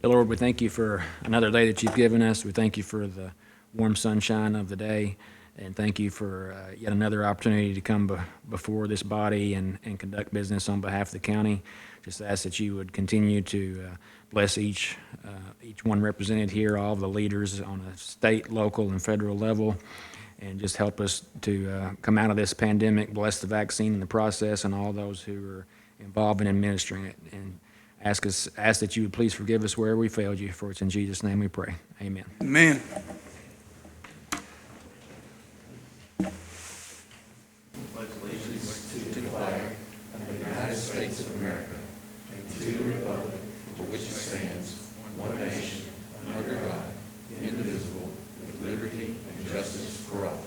Dear Lord, we thank you for another day that you've given us. We thank you for the warm sunshine of the day, and thank you for yet another opportunity to come before this body and conduct business on behalf of the county. Just ask that you would continue to bless each one represented here, all the leaders on a state, local, and federal level, and just help us to come out of this pandemic, bless the vaccine in the process, and all those who are involved in administering it. And ask that you would please forgive us wherever we failed you, for it's in Jesus' name we pray. Amen. Amen. Pledge allegiance to the flag of the United States of America and to the republic for which it stands, one nation, under God, indivisible, with liberty and justice for all.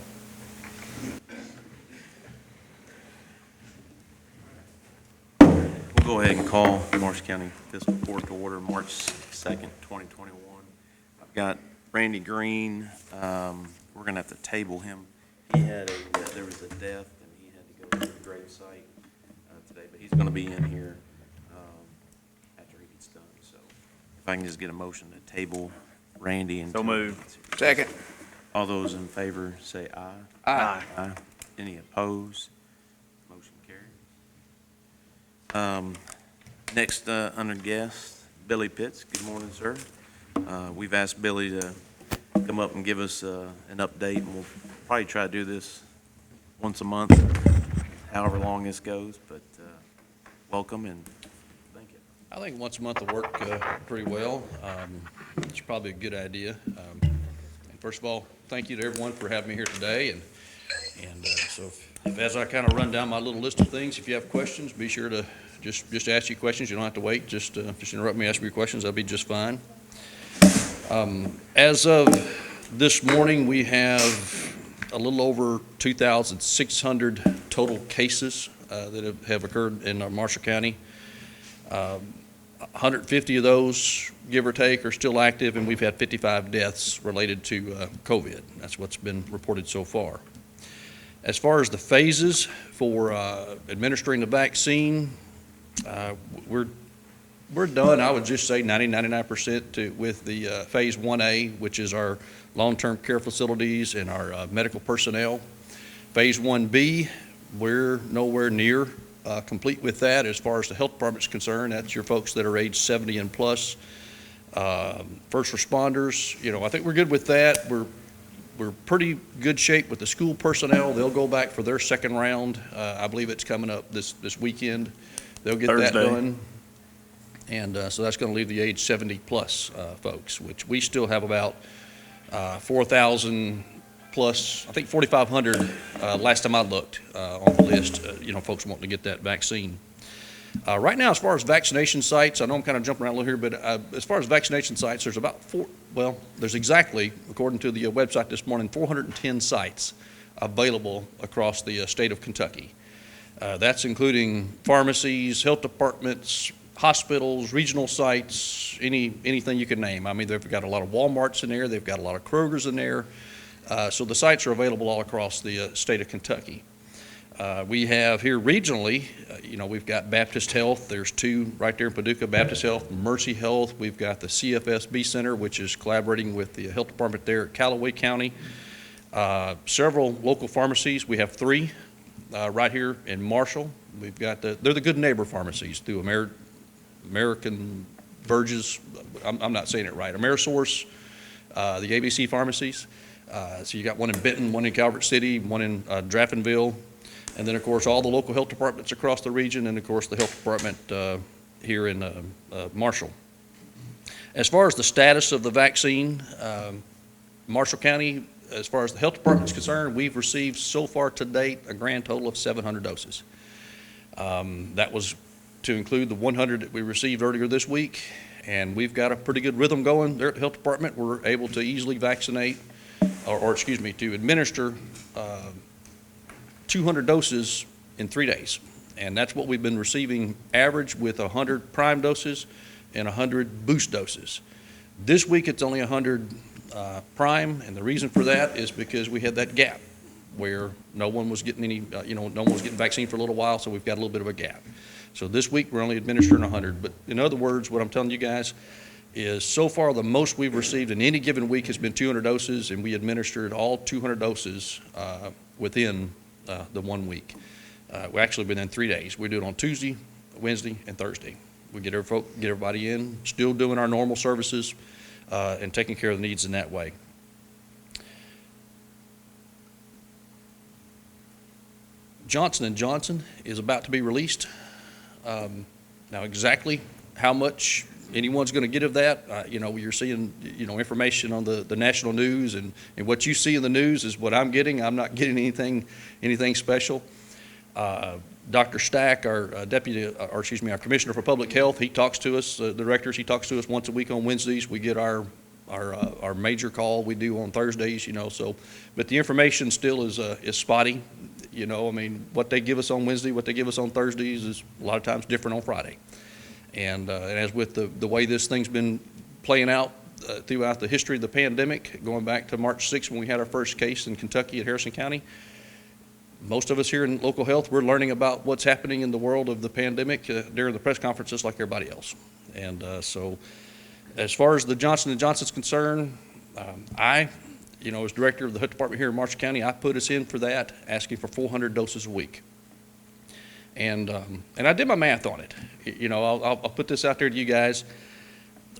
We'll go ahead and call Marshall County Fiscal Court to order March 2nd, 2021. I've got Randy Green. We're going to have to table him. There was a death, and he had to go to the gravesite today, but he's going to be in here after he gets done. So if I can just get a motion to table Randy. So moved. Second. All those in favor say aye. Aye. Aye. Any opposed? Motion carries. Next, under guest, Billy Pitts. Good morning, sir. We've asked Billy to come up and give us an update, and we'll probably try to do this once a month, however long this goes, but welcome and thank you. I think once a month will work pretty well. It's probably a good idea. And first of all, thank you to everyone for having me here today. And so if as I kind of run down my little list of things, if you have questions, be sure to just ask you questions. You don't have to wait. Just interrupt me, ask me your questions. That'll be just fine. As of this morning, we have a little over 2,600 total cases that have occurred in Marshall County. 150 of those, give or take, are still active, and we've had 55 deaths related to COVID. That's what's been reported so far. As far as the phases for administering the vaccine, we're done, I would just say 99% with the phase 1A, which is our long-term care facilities and our medical personnel. Phase 1B, we're nowhere near complete with that as far as the health department's concerned. That's your folks that are age 70 and plus. First responders, I think we're good with that. We're pretty good shape with the school personnel. They'll go back for their second round. I believe it's coming up this weekend. They'll get Thursday. that done. And so that's going to leave the age 70 plus folks, which we still have about 4,000 plus, I think 4,500 last time I looked on the list, folks wanting to get that vaccine. Right now, as far as vaccination sites, I know I'm kind of jumping around a little here, but as far as vaccination sites, there's about there's exactly, according to the website this morning, 410 sites available across the state of Kentucky. That's including pharmacies, health departments, hospitals, regional sites, anything you can name. I mean, they've got a lot of Walmarts in there. They've got a lot of Krogers in there. So the sites are available all across the state of Kentucky. We have here regionally, we've got Baptist Health. There's two right there in Paducah, Baptist Health, Mercy Health. We've got the CFSB Center, which is collaborating with the health department there at Callaway County. Several local pharmacies. We have three right here in Marshall. We've got they're the Good Neighbor pharmacies through American Verges. I'm not saying it right. Amerisource, the ABC pharmacies. So you got one in Benton, one in Calvert City, one in Draftonville, and then of course all the local health departments across the region, and of course the health department here in Marshall. As far as the status of the vaccine, Marshall County, as far as the health department is concerned, we've received so far to date a grand total of 700 doses. That was to include the 100 that we received earlier this week, and we've got a pretty good rhythm going there at the health department. We're able to easily vaccinate, to administer 200 doses in 3 days, and that's what we've been receiving average with 100 prime doses and 100 boost doses. This week it's only 100 prime, and the reason for that is because we had that gap where no one was getting no one was getting vaccine for a little while, so we've got a little bit of a gap. So this week we're only administering 100. But in other words, what I'm telling you guys is so far the most we've received in any given week has been 200 doses, and we administered all 200 doses within the 1 week. Actually, within 3 days. We do it on Tuesday, Wednesday, and Thursday. We get everybody in, still doing our normal services, and taking care of the needs in that way. Johnson & Johnson is about to be released. Now, exactly how much anyone's going to get of that, you're seeing, information on the national news, and what you see in the news is what I'm getting. I'm not getting anything special. Dr. Stack, our our Commissioner for Public Health, he talks to us, the directors, he talks to us once a week on Wednesdays. We get our major call we do on Thursdays, but the information still is spotty. What they give us on Wednesday, what they give us on Thursdays is a lot of times different on Friday. And as with the way this thing's been playing out throughout the history of the pandemic, going back to March 6th when we had our first case in Kentucky at Harrison County, most of us here in local health, we're learning about what's happening in the world of the pandemic during the press conferences like everybody else. And so as far as the Johnson & Johnson's concerned, I, as director of the health department here in Marshall County, I put us in for that, asking for 400 doses a week. And I did my math on it. I'll put this out there to you guys.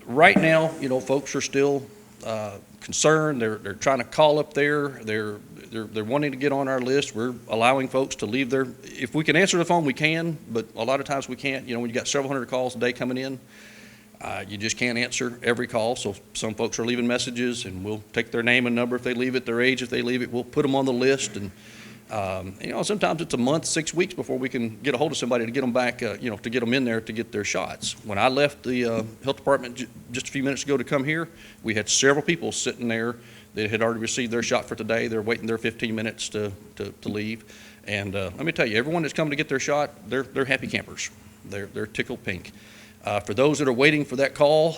Right now, folks are still concerned. They're trying to call up there. They're wanting to get on our list. We're allowing folks to leave their. If we can answer the phone, we can. But a lot of times we can't. When you got several hundred calls a day coming in, you just can't answer every call. So some folks are leaving messages, and we'll take their name and number if they leave it, their age if they leave it. We'll put them on the list, and sometimes it's a month, 6 weeks before we can get a hold of somebody to get them back, to get them in there to get their shots. When I left the health department just a few minutes ago to come here, we had several people sitting there that had already received their shot for today. They're waiting their 15 minutes to leave. And let me tell you, everyone that's coming to get their shot, they're happy campers. They're tickled pink. For those that are waiting for that call,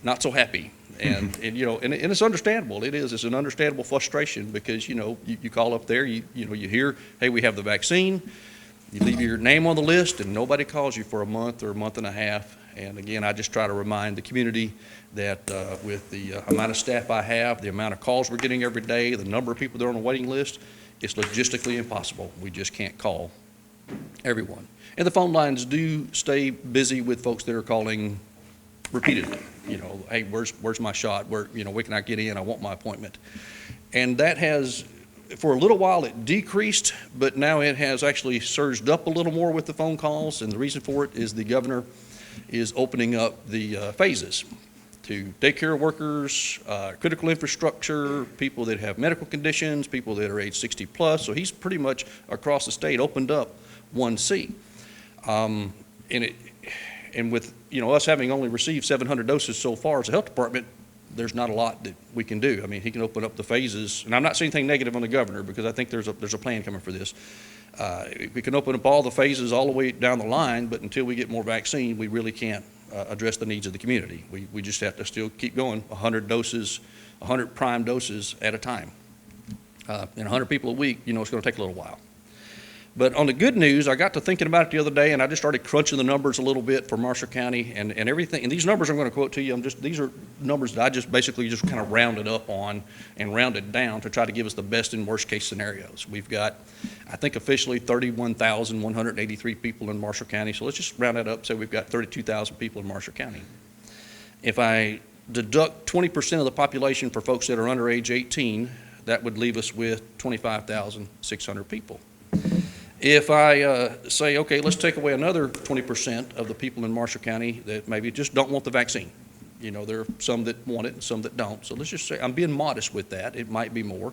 not so happy. And it's understandable. It's an understandable frustration because, you call up there, you hear, hey, we have the vaccine. You leave your name on the list and nobody calls you for a month or a month and a half. And again, I just try to remind the community that with the amount of staff I have, the amount of calls we're getting every day, the number of people that are on the waiting list, it's logistically impossible. We just can't call everyone. And the phone lines do stay busy with folks that are calling repeatedly. Hey, where's my shot? Where can I get in? I want my appointment. And that has, for a little while, it decreased, but now it has actually surged up a little more with the phone calls. And the reason for it is the governor is opening up the phases to daycare workers, critical infrastructure, people that have medical conditions, people that are age 60 plus. So he's pretty much across the state opened up 1C. And with us having only received 700 doses so far as a health department, there's not a lot that we can do. He can open up the phases, and I'm not saying anything negative on the governor because I think there's a plan coming for this. We can open up all the phases all the way down the line, but until we get more vaccine, we really can't address the needs of the community. We just have to still keep going 100 doses, 100 prime doses at a time. And 100 people a week, it's going to take a little while. But on the good news, I got to thinking about it the other day, and I just started crunching the numbers a little bit for Marshall County and everything. And these numbers I'm going to quote to you, these are numbers that I just basically just kind of rounded up on and rounded down to try to give us the best and worst case scenarios. We've got, I think, officially 31,183 people in Marshall County. So let's just round that up, say we've got 32,000 people in Marshall County. If I deduct 20% of the population for folks that are under age 18, that would leave us with 25,600 people. If I say, okay, let's take away another 20% of the people in Marshall County that maybe just don't want the vaccine. There are some that want it and some that don't. So let's just say, I'm being modest with that. It might be more.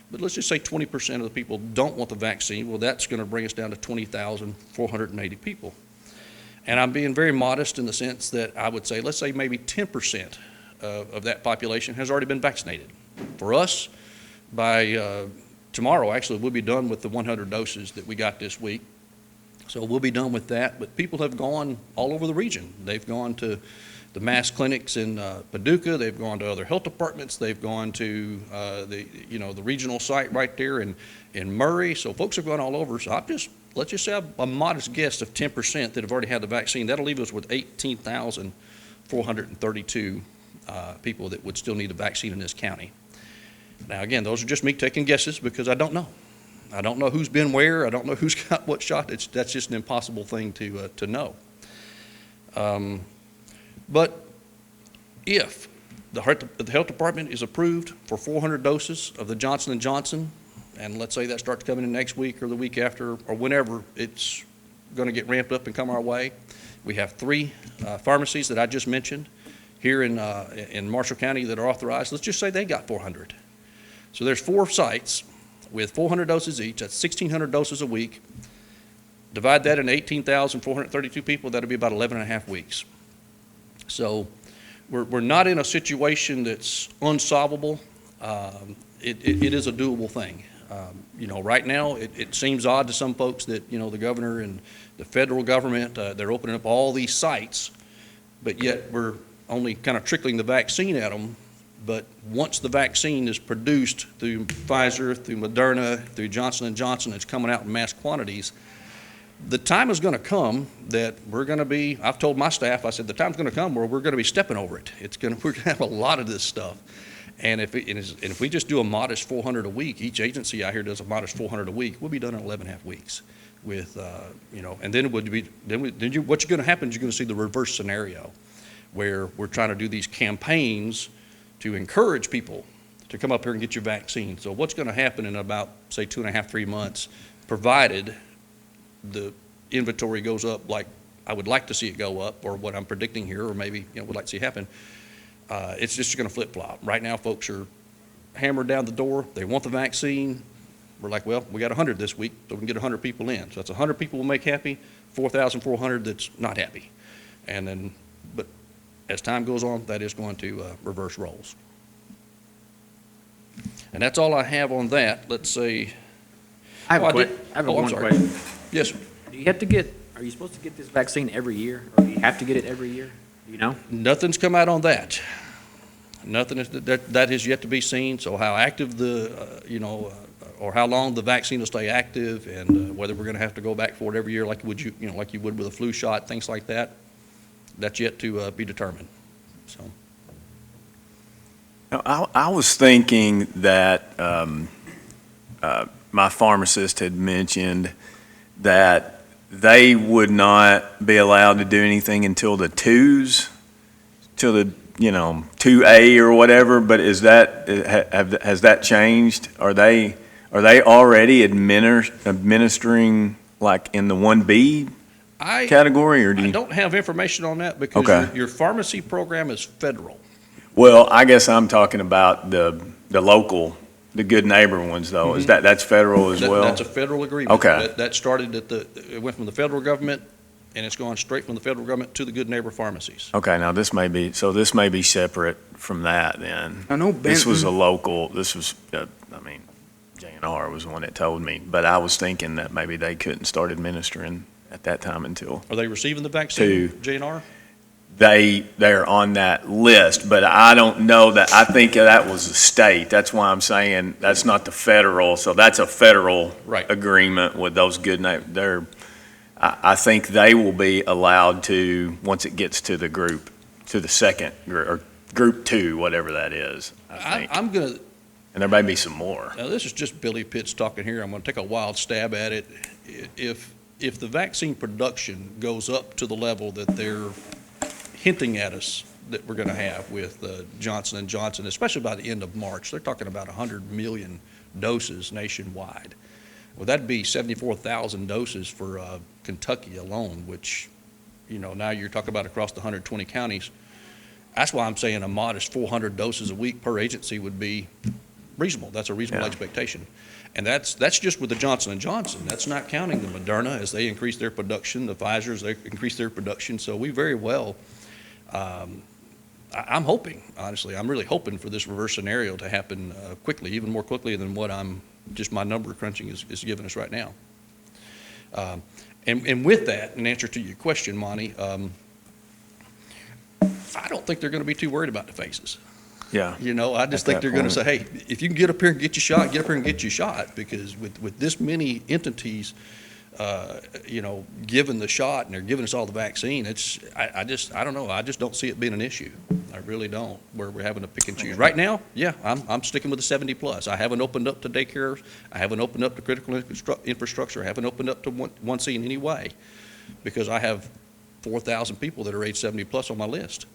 But let's just say 20% of the people don't want the vaccine. Well, that's going to bring us down to 20,480 people. And I'm being very modest in the sense that I would say, let's say maybe 10% of that population has already been vaccinated. For us, by tomorrow, actually, we'll be done with the 100 doses that we got this week. So we'll be done with that. But people have gone all over the region. They've gone to the mass clinics in Paducah. They've gone to other health departments. They've gone to the regional site right there in Murray. So folks have gone all over. So let's just say a modest guess of 10% that have already had the vaccine. That'll leave us with 432 people that would still need a vaccine in this county. Now, again, those are just me taking guesses because I don't know. I don't know who's been where. I don't know who's got what shot. That's just an impossible thing to know. But if the health department is approved for 400 doses of the Johnson & Johnson, and let's say that starts coming in next week or the week after or whenever it's going to get ramped up and come our way, we have 3 pharmacies that I just mentioned here in Marshall County that are authorized. Let's just say they got 400. So there's 4 sites with 400 doses each. That's 1,600 doses a week. Divide that into 18,432 people, that'll be about 11 and a half weeks. So we're not in a situation that's unsolvable. It is a doable thing. Right now, it seems odd to some folks that, the governor and the federal government, they're opening up all these sites, but yet we're only kind of trickling the vaccine at them. But once the vaccine is produced through Pfizer, through Moderna, through Johnson & Johnson, it's coming out in mass quantities, the time is going to come that we're going to be, I've told my staff, I said, the time's going to come where we're going to be stepping over it. We're going to have a lot of this stuff. And if we just do a modest 400 a week, each agency out here does a modest 400 a week, we'll be done in 11 and a half weeks. With, and then what's going to happen is you're going to see the reverse scenario where we're trying to do these campaigns to encourage people to come up here and get your vaccine. So what's going to happen in about, say, 2.5, 3 months, provided the inventory goes up like I would like to see it go up, or what I'm predicting here, or maybe would like to see happen, it's just going to flip-flop. Right now, folks are hammered down the door. They want the vaccine. We're like, well, we got 100 this week, so we can get 100 people in. So that's 100 people we'll make happy, 4,400 that's not happy. And then, but as time goes on, that is going to reverse roles. And that's all I have on that. Let's see. I have I'm one sorry. question. Yes, sir. Do you have to are you supposed to get this vaccine every year, or do you have to get it every year? Do you know? Nothing's come out on that. Nothing that has yet to be seen. So how active or how long the vaccine will stay active, and whether we're going to have to go back for it every year like you would with a flu shot, things like that, that's yet to be determined. So. Now, I was thinking that my pharmacist had mentioned that they would not be allowed to do anything until the 2s, till the 2A or whatever. But has that changed? Are they already administering like in the 1B category, or I don't have information on that because your pharmacy program is federal. Well, I guess I'm talking about the local, the Good Neighbor ones, though. Mm-hmm. Is that's federal as well? That's a federal agreement. Okay. That started it went from the federal government, and it's gone straight from the federal government to the Good Neighbor pharmacies. Okay, now this may be separate from that then. I know This was a local, J&R was the one that told me, but I was thinking that maybe they couldn't start administering at that time until Are they receiving the vaccine, JNR? they're on that list, but I don't know that. I think that was the state. That's why I'm saying that's not the federal. So that's a federal agreement with those good neighbors. I think they will be allowed to, once it gets to the group, to the second or group 2, whatever that is. I'm going to. And there may be some more. Now, this is just Billy Pitts talking here. I'm going to take a wild stab at it. If the vaccine production goes up to the level that they're hinting at us that we're going to have with Johnson & Johnson, especially by the end of March, they're talking about 100 million doses nationwide. Well, that'd be 74,000 doses for Kentucky alone, which, now you're talking about across the 120 counties. That's why I'm saying a modest 400 doses a week per agency would be reasonable. That's a reasonable expectation. And that's just with the Johnson & Johnson. That's not counting the Moderna as they increase their production, the Pfizer's, they increase their production. So we very well, I'm hoping, honestly, I'm really hoping for this reverse scenario to happen quickly, even more quickly than what my number crunching is giving us right now. And with that, in answer to your question, Monty, I don't think they're going to be too worried about the phases. Yeah. I just think they're going to say, hey, if you can get up here and get your shot, get up here and get your shot, because with this many entities given the shot and they're giving us all the vaccine, I don't know. I just don't see it being an issue. I really don't, where we're having to pick and choose. Right now, yeah, I'm sticking with the 70 plus. I haven't opened up to daycare. I haven't opened up to critical infrastructure. I haven't opened up to 1C in any way, because I have 4,000 people that are age 70 plus on my list.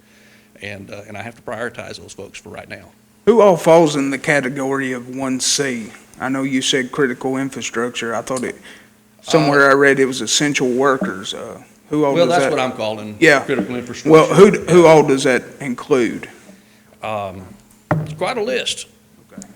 And I have to prioritize those folks for right now. Who all falls in the category of 1C? I know you said critical infrastructure. I thought somewhere I read it was essential workers. Who all Well, does that's that? what I'm calling Yeah. critical infrastructure. Well, who all does that include? It's quite a list. Okay.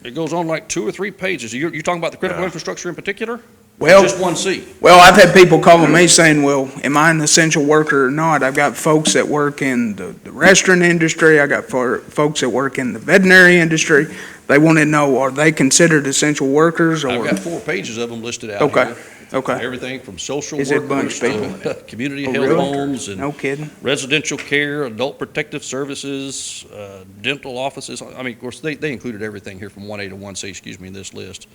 It goes on like 2 or 3 pages. You're talking about the critical infrastructure in particular? Well, Just 1C? Well, I've had people calling me saying, well, am I an essential worker or not? I've got folks that work in the restaurant industry. I got folks that work in the veterinary industry. They want to know, are they considered essential workers or? I've got 4 pages of them listed out Okay, here. okay. Everything from social Is it workers bunched to community Oh, health really? homes and No kidding? residential care, adult protective services, dental offices. I mean, of course, they included everything here from 1A to 1C, in this list.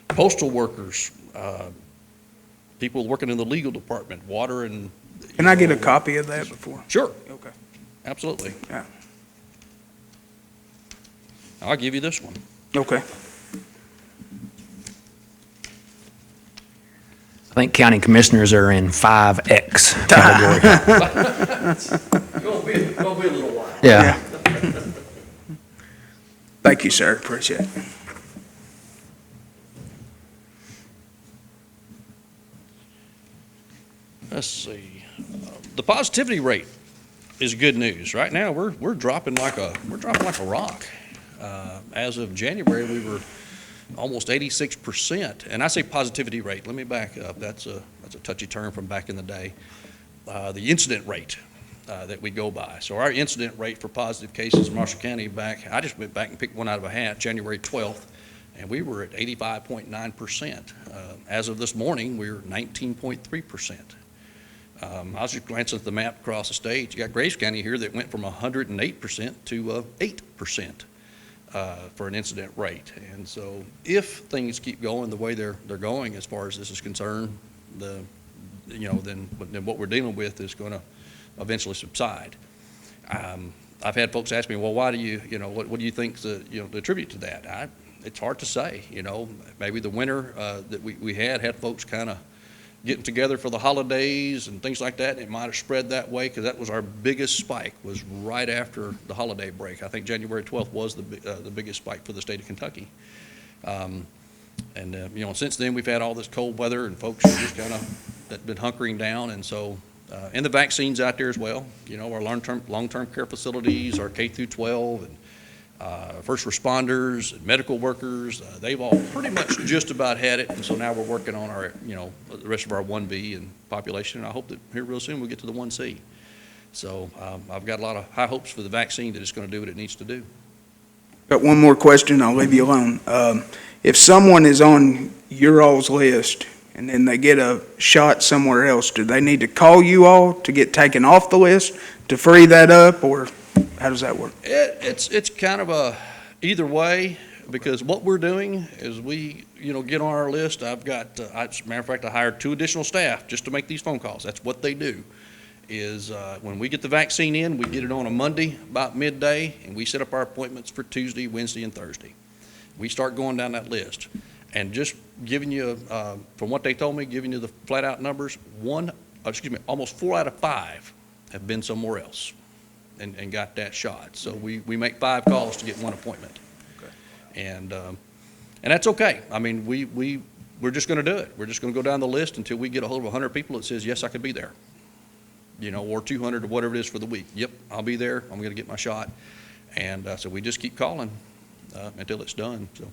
Postal workers, people working in the legal department, water and. Can I get a copy of that before? Sure, Okay. absolutely. Yeah. I'll give you this one. Okay. I think county commissioners are in 5X category. Gonna be a little while. Yeah. Thank you, sir. Appreciate it. Let's see. The positivity rate is good news. Right now, we're dropping like a rock. As of January, we were almost 86%. And I say positivity rate. Let me back up. That's a touchy term from back in the day. The incident rate that we go by. So our incident rate for positive cases in Marshall County I just went back and picked one out of a hat, January 12th, and we were at 85.9%. As of this morning, we're 19.3%. I was just glancing at the map across the state. You got Graves County here that went from 108% to 8% for an incident rate. And so if things keep going the way they're going as far as this is concerned, then what we're dealing with is going to eventually subside. I've had folks ask me, well, why do what do you think to attribute to that? It's hard to say. Maybe the winter that we had folks kind of getting together for the holidays and things like that. It might have spread that way, because that was our biggest spike, was right after the holiday break. I think January 12th was the biggest spike for the state of Kentucky. Since then we've had all this cold weather, and folks are just kind of been hunkering down. And so, and the vaccines out there as well. Our long-term care facilities, our K through 12, and first responders and medical workers, they've all pretty much just about had it. And so now we're working on our, the rest of our 1B and population. And I hope that here real soon we'll get to the 1C. So I've got a lot of high hopes for the vaccine that it's going to do what it needs to do. Got one more question, I'll leave you alone. If someone is on your all's list and then they get a shot somewhere else, do they need to call you all to get taken off the list to free that up, or how does that work? It's kind of either way, because what we're doing is we, get on our list. I've got, as a matter of fact, I hired 2 additional staff just to make these phone calls. That's what they do. Is when we get the vaccine in, we get it on a Monday about midday, and we set up our appointments for Tuesday, Wednesday, and Thursday. We start going down that list, and just giving you, from what they told me, giving you the flat out numbers, almost 4 out of 5 have been somewhere else and got that shot. So we make 5 calls to get 1 appointment. Okay. And that's okay. I mean, we're just going to do it. We're just going to go down the list until we get a hold of 100 people that says, yes, I could be there. Or 200 or whatever it is for the week. Yep, I'll be there. I'm going to get my shot. And so we just keep calling until it's done. So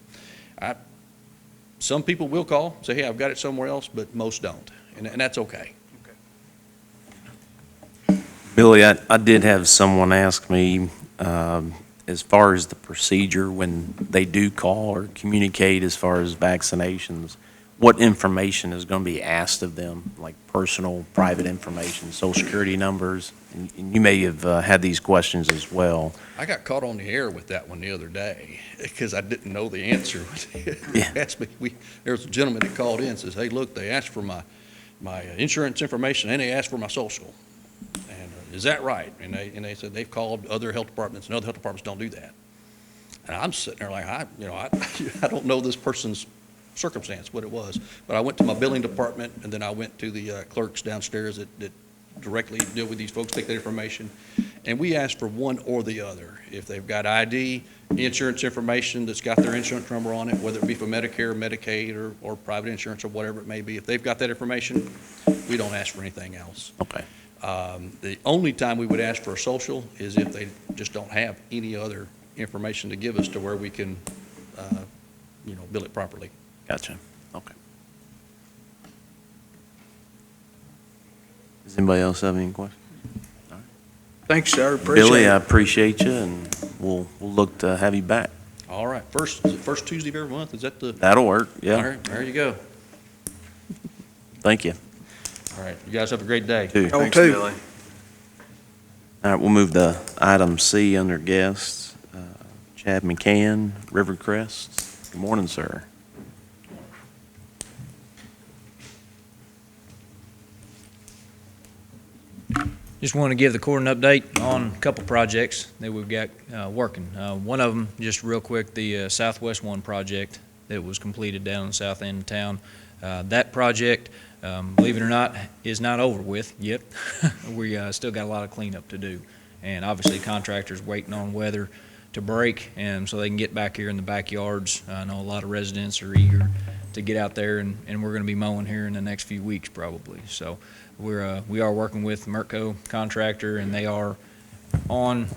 some people will call, say, hey, I've got it somewhere else, but most don't. And that's okay. Billy, I did have someone ask me, as far as the procedure when they do call or communicate as far as vaccinations, what information is going to be asked of them, like personal, private information, social security numbers? And you may have had these questions as well. I got caught on the air with that one the other day because I didn't know the answer. Yeah. Asked me, there was a gentleman that called in and says, hey, look, they asked for my insurance information and they asked for my social. And is that right? And they said they've called other health departments and other health departments don't do that. And I'm sitting there like, I don't know this person's circumstance, what it was. But I went to my billing department and then I went to the clerks downstairs that directly deal with these folks, take that information. And we ask for one or the other. If they've got ID, insurance information that's got their insurance number on it, whether it be for Medicare, Medicaid, or private insurance or whatever it may be, if they've got that information, we don't ask for anything else. Okay. The only time we would ask for a social is if they just don't have any other information to give us to where we can, bill it properly. Gotcha. Okay. Does anybody else have any questions? Thanks, sir. Appreciate Billy, I it. appreciate you, and we'll look to have you back. All right, first Tuesday of every month, is that the? That'll work, All yeah. right, there you go. Thank you. All right, you guys have a great day. Too. Y'all Thanks, too. Billy. All right, we'll move to item C under guests. Chad McCann, Rivercrest. Good morning, sir. Just want to give the court an update on a couple projects that we've got working. One of them, just real quick, the Southwest 1 project that was completed down in the south end of town. That project, believe it or not, is not over with yet. We still got a lot of cleanup to do. And obviously contractors waiting on weather to break and so they can get back here in the backyards. I know a lot of residents are eager to get out there and we're going to be mowing here in the next few weeks probably. So we are working with Merco contractor and they are on,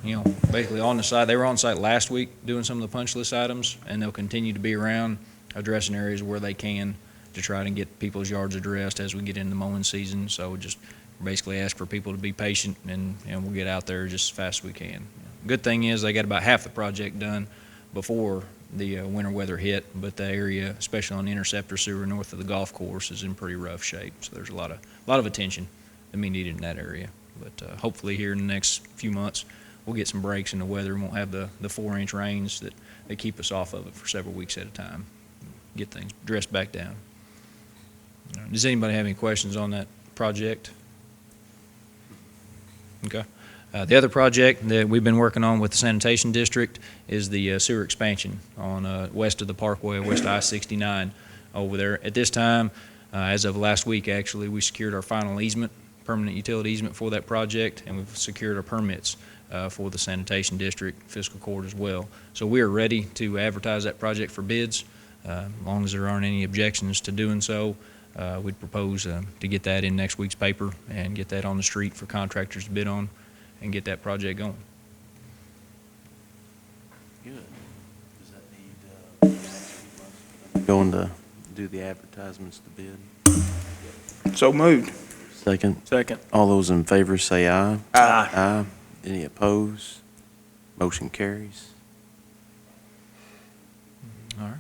basically on the site. They were on site last week doing some of the punch list items and they'll continue to be around addressing areas where they can to try to get people's yards addressed as we get into mowing season. So just basically ask for people to be patient and we'll get out there just as fast as we can. Good thing is they got about half the project done before the winter weather hit, but the area, especially on the Interceptor Sewer north of the golf course, is in pretty rough shape. So there's a lot of attention that be needed in that area. But hopefully here in the next few months, we'll get some breaks in the weather and won't have the 4-inch rains that keep us off of it for several weeks at a time. Get things dressed back down. Does anybody have any questions on that project? Okay. The other project that we've been working on with the sanitation district is the sewer expansion on west of the Parkway, west of I-69 over there. At this time, as of last week actually, we secured our final easement, permanent utility easement for that project, and we've secured our permits for the sanitation district, Fiscal Court as well. So we are ready to advertise that project for bids. As long as there aren't any objections to doing so, we'd propose to get that in next week's paper and get that on the street for contractors to bid on and get that project going. Good. Does that need, going to do the advertisements to bid? So moved. Second. Second. All those in favor say aye. Aye. Aye. Any opposed? Motion carries. All right.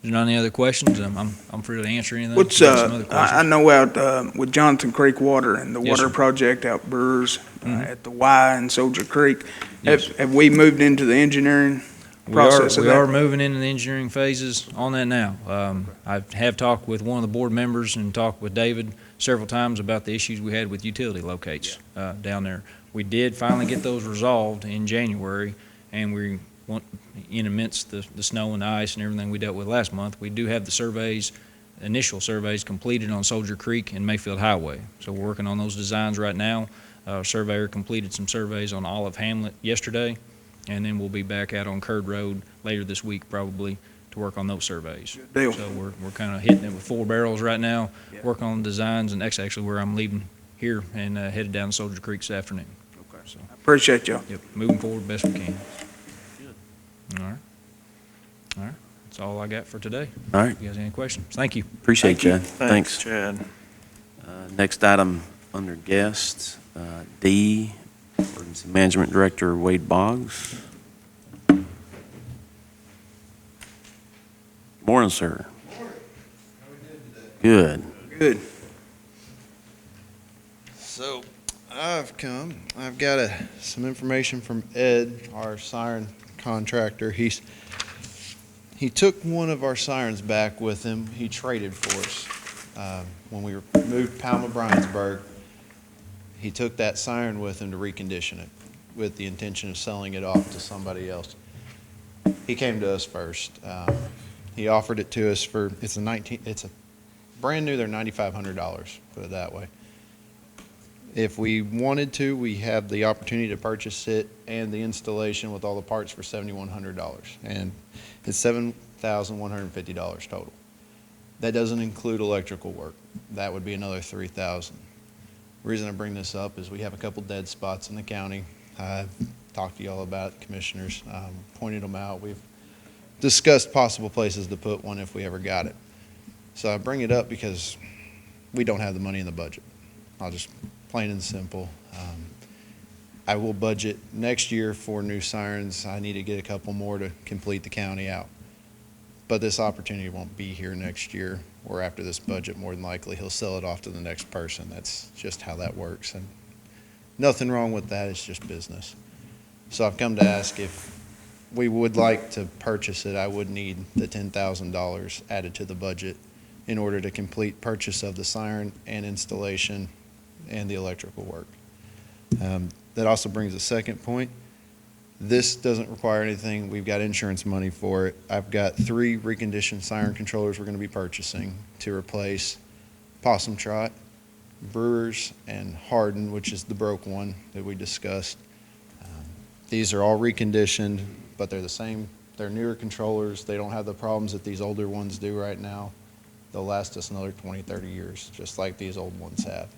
There's not any other questions? I'm free to answer anything. What's, If there's some other I questions. know out with Johnson Creek Water and the Yes, water sir. project out Brewers Mhm. at the Y and Soldier Creek, Yes. have we moved into the engineering process of We that? are moving into the engineering phases on that now. I have talked with one of the board members and talked with David several times about the issues we had with utility locates down there. We did finally get those resolved in January, and we want, in amidst the snow and the ice and everything we dealt with last month, we do have the surveys, initial surveys completed on Soldier Creek and Mayfield Highway. So we're working on those designs right now. Surveyor completed some surveys on Olive Hamlet yesterday, and then we'll be back out on Curd Road later this week probably to work on those surveys. Good deal. So we're kind of hitting it with 4 barrels right now, Yeah. working on the designs, and that's actually where I'm leaving here and headed down Soldier Creek this afternoon. Okay. So, Appreciate y'all. yep, moving forward best we can. All right. All right. That's all I got for today. All right. If you guys have any questions? Thank you. Appreciate you. Thanks, Chad. Next item under guests, D, Emergency Management Director Wade Boggs. Morning, sir. Good. Good. So, I've got some information from Ed, our siren contractor. He took one of our sirens back with him. He traded for us. When we moved Palma Bryansburg, he took that siren with him to recondition it with the intention of selling it off to somebody else. He came to us first. He offered it to us for, it's a brand new, they're $9,500, put it that way. If we wanted to, we have the opportunity to purchase it and the installation with all the parts for $7,100. And it's $7,150 total. That doesn't include electrical work. That would be another $3,000. The reason I bring this up is we have a couple dead spots in the county. I've talked to y'all about it, commissioners, pointed them out. We've discussed possible places to put one if we ever got it. So I bring it up because we don't have the money in the budget. I'll just plain and simple. I will budget next year for new sirens. I need to get a couple more to complete the county out. But this opportunity won't be here next year or after this budget. More than likely, he'll sell it off to the next person. That's just how that works. And nothing wrong with that. It's just business. So I've come to ask if we would like to purchase it. I would need the $10,000 added to the budget in order to complete purchase of the siren and installation and the electrical work. That also brings a second point. This doesn't require anything. We've got insurance money for it. I've got 3 reconditioned siren controllers we're going to be purchasing to replace Possum Trot, Brewers, and Hardin, which is the broke one that we discussed. These are all reconditioned, but they're the same. They're newer controllers. They don't have the problems that these older ones do right now. They'll last us another 20, 30 years, just like these old ones have.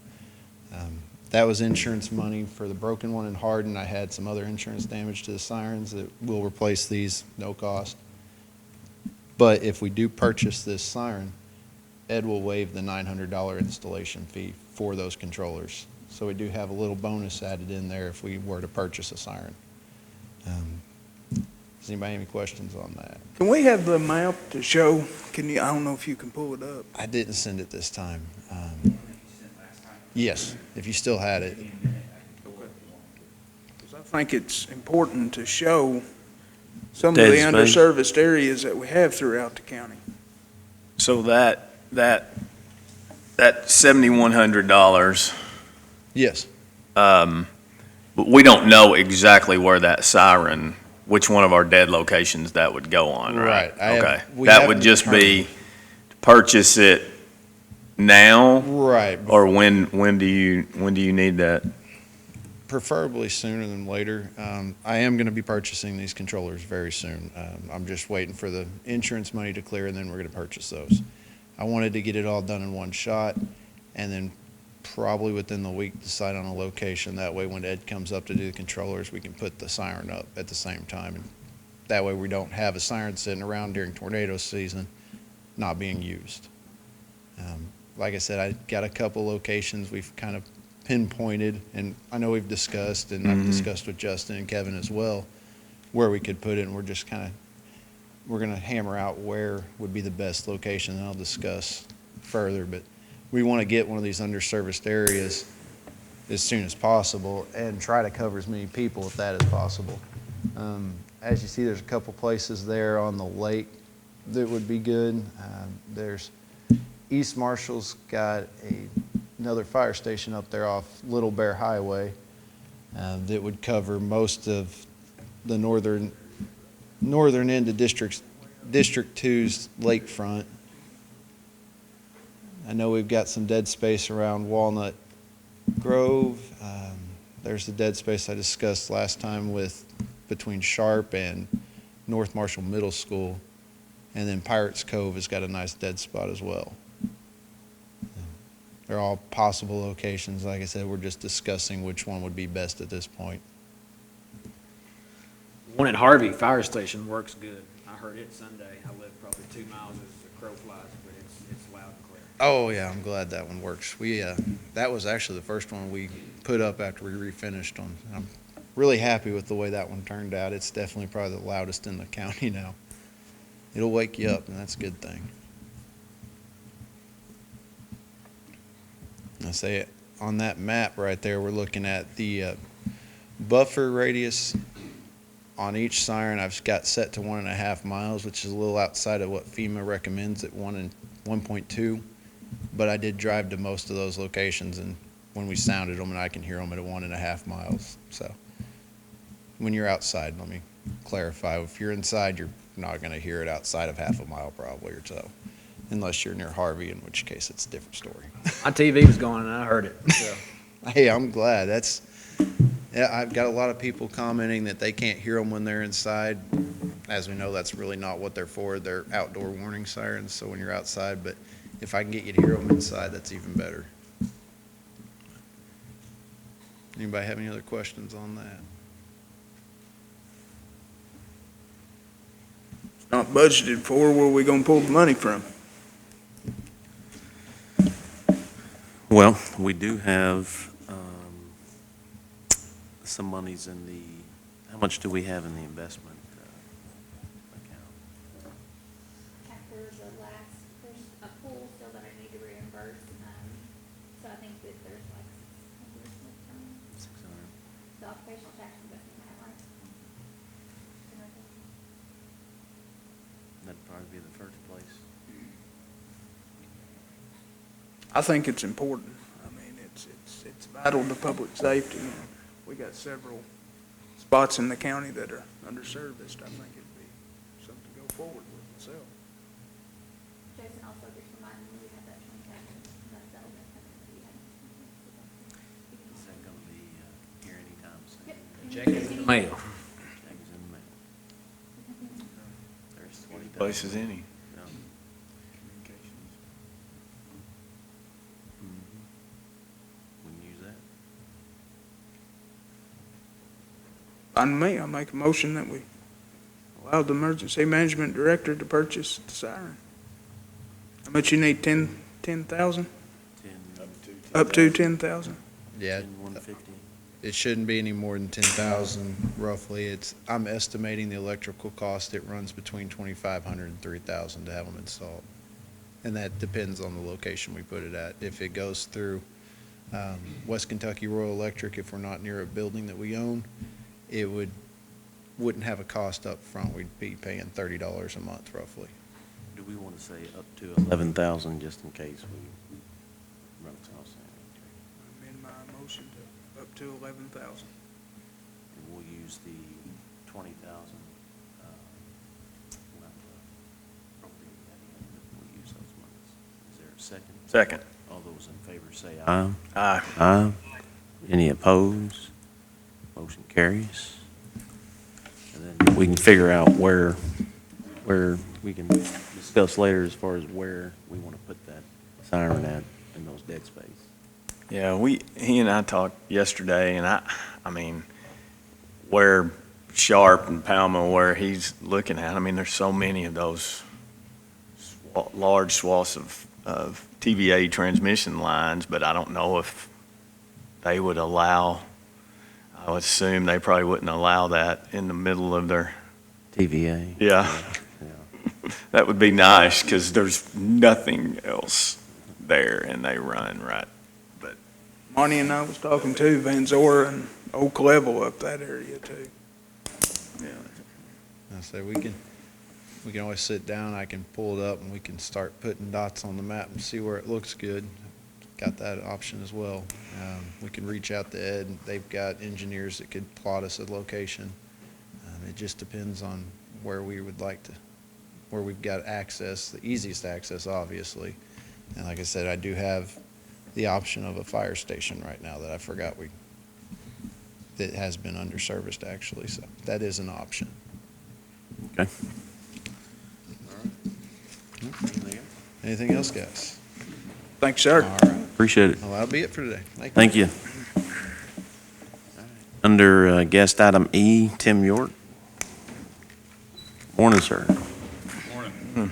That was insurance money for the broken one in Hardin. I had some other insurance damage to the sirens that will replace these, no cost. But if we do purchase this siren, Ed will waive the $900 installation fee for those controllers. So we do have a little bonus added in there if we were to purchase a siren. Does anybody have any questions on that? Can we have the map to show? I don't know if you can pull it up. I didn't send it this time. Yes, if you still had it. 'Cause I think it's important to show some of the Dead space. underserviced areas that we have throughout the county. So that $7,100, Yes. but we don't know exactly where that siren, which one of our dead locations that would go on, right? Right. Okay. We That haven't would just be determined. purchase it now, Right. or when do you need that? Preferably sooner than later. I am going to be purchasing these controllers very soon. I'm just waiting for the insurance money to clear, and then we're going to purchase those. I wanted to get it all done in one shot, and then probably within the week decide on a location. That way when Ed comes up to do the controllers, we can put the siren up at the same time. And that way we don't have a siren sitting around during tornado season not being used. Like I said, I got a couple locations we've kind of pinpointed, and I know we've discussed, and I've discussed with Justin and Kevin as well, where we could put it, and we're going to hammer out where would be the best location, and I'll discuss further. But we want to get one of these underserviced areas as soon as possible and try to cover as many people if that is possible. As you see, there's a couple places there on the lake that would be good. There's East Marshall's got another fire station up there off Little Bear Highway that would cover most of the northern end of District 2's lakefront. I know we've got some dead space around Walnut Grove. There's the dead space I discussed last time between Sharp and North Marshall Middle School. And then Pirates Cove has got a nice dead spot as well. They're all possible locations. Like I said, we're just discussing which one would be best at this point. One at Harvey Fire Station works good. I heard it Sunday. I live probably 2 miles as the crow flies, but it's loud and clear. Oh, yeah, I'm glad that one works. That was actually the first one we put up after we refinished on. I'm really happy with the way that one turned out. It's definitely probably the loudest in the county now. It'll wake you up, and that's a good thing. I say on that map right there, we're looking at the buffer radius on each siren. I've got set to 1.5 miles, which is a little outside of what FEMA recommends at 1.2. But I did drive to most of those locations, and when we sounded them, and I can hear them at 1.5 miles. So when you're outside, let me clarify, if you're inside, you're not going to hear it outside of 0.5 mile probably or so, unless you're near Harvey, in which case it's a different story. My TV was going and I heard it, so. Hey, I'm glad. Yeah, I've got a lot of people commenting that they can't hear them when they're inside. As we know, that's really not what they're for. They're outdoor warning sirens, so when you're outside, but if I can get you to hear them inside, that's even better. Anybody have any other questions on that? Not budgeted for, where are we gonna pull the money from? Well, we do have some monies in the, how much do we have in the investment account? After the last, there's a pool still that I need to reimburse, so I think that there's like 600 600. the occupational tax investment, am I right? That'd probably be the first place. I think it's important. I mean, it's vital to public safety. We got several spots in the county that are underserviced. I think it'd be something to go forward with myself. Jason also just reminded me we have that 20,000, that settlement coming that we had. Is that gonna be here anytime soon? Yep. Check it in the mail. Check is in the mail. There's 20,000. Place as any. No. We can use that. On me, I make a motion that we allow the emergency management director to purchase the siren. How much you need, 10,000? 10, Up to 10,000? Yeah, 150. it shouldn't be any more than 10,000 roughly. I'm estimating the electrical cost, it runs between 2,500 and 3,000 to have them installed. And that depends on the location we put it at. If it goes through West Kentucky Rural Electric, if we're not near a building that we own, it wouldn't have a cost up front. We'd be paying $30 a month roughly. Do we want to say up to 11,000 just in case we run across that? Amend my motion to up to 11,000. And we'll use the 20,000. We'll have to appropriate that in, but we'll use those monies. Is there a second? Second. All those in favor say aye. Aye. Aye. Any opposed? Motion carries. And then we can figure out where we can discuss later as far as where we want to put that siren at in those dead space. Yeah, he and I talked yesterday, and I mean, where Sharp and Palma, where he's looking at, I mean, there's so many of those large swaths of TVA transmission lines, but I don't know if they would allow, I would assume they probably wouldn't allow that in the middle of their, TVA. yeah. Yeah. That would be nice, because there's nothing else there, and they run right. But Monty and I was talking to Van Zora and Oak Level up that area too. yeah, I say we can always sit down, I can pull it up and we can start putting dots on the map and see where it looks good. Got that option as well. We can reach out to Ed, they've got engineers that could plot us a location. It just depends on where we would like to, where we've got access, the easiest access obviously. And like I said, I do have the option of a fire station right now that I forgot that has been underserviced actually, so that is an option. Okay. Anything else, guys? Thanks, sir. All right. Appreciate it. Well, that'll be it for today. Thank you. Under guest item E, Tim York. Morning, sir. Morning.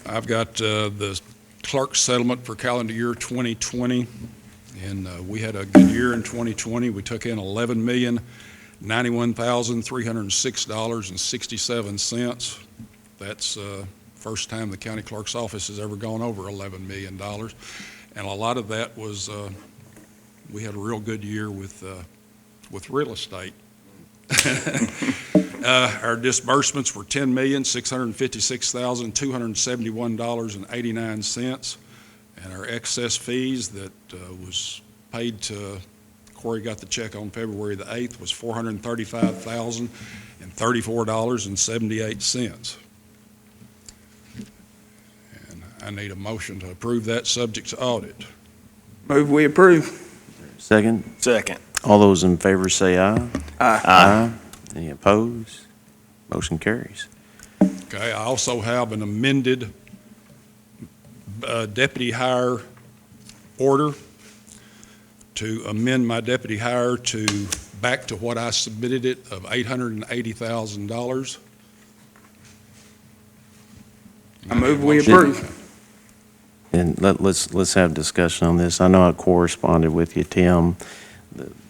I've got the clerk settlement for calendar year 2020, and we had a good year in 2020. We took in $11,091,306.67. That's First time the county clerk's office has ever gone over $11 million. And a lot of that was, we had a real good year with real estate. Our disbursements were $10,656,271.89. And our excess fees that was paid to, Corey got the check on February the 8th, was $435,034.78. And I need a motion to approve that subject to audit. Move we approve. Second? Second. All those in favor say aye. Aye. Aye. Any opposed? Motion carries. Okay, I also have an amended deputy hire order to amend my deputy hire back to what I submitted it of $880,000. I move we approve. And let's have discussion on this. I know I corresponded with you, Tim.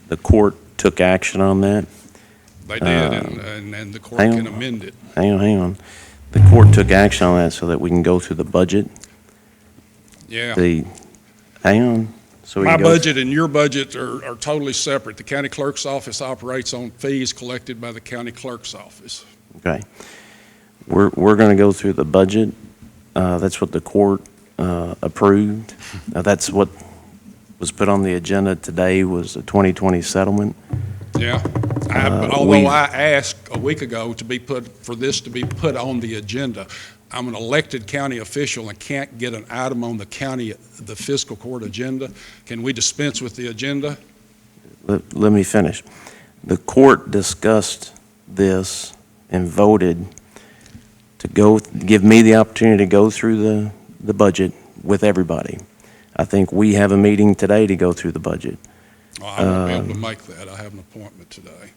The court took action on that. They did, and the court hang can on. amend it. Hang on. The court took action on that so that we can go through the budget. Yeah. Hang on. So we My can go budget and your budget are totally separate. The county clerk's office operates on fees collected by the county clerk's office. Okay. We're going to go through the budget. That's what the court approved. That's what was put on the agenda today was the 2020 settlement. Yeah. Although I asked a week ago for this to be put on the agenda. I'm an elected county official and can't get an item on the fiscal court agenda. Can we dispense with the agenda? Let me finish. The court discussed this and voted to give me the opportunity to go through the budget with everybody. I think we have a meeting today to go through the budget. Well, I won't be able to make that. I have an appointment today.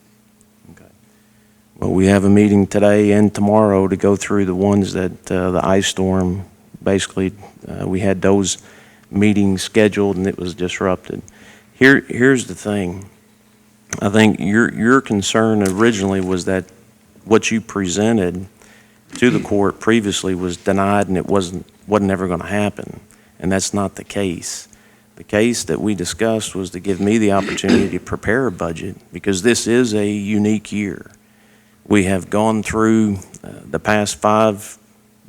Well, we have a meeting today and tomorrow to go through the ones that the ice storm, basically, we had those meetings scheduled and it was disrupted. Here's the thing. I think your concern originally was that what you presented to the court previously was denied and it wasn't ever going to happen. And that's not the case. The case that we discussed was to give me the opportunity to prepare a budget because this is a unique year. We have gone through the past 5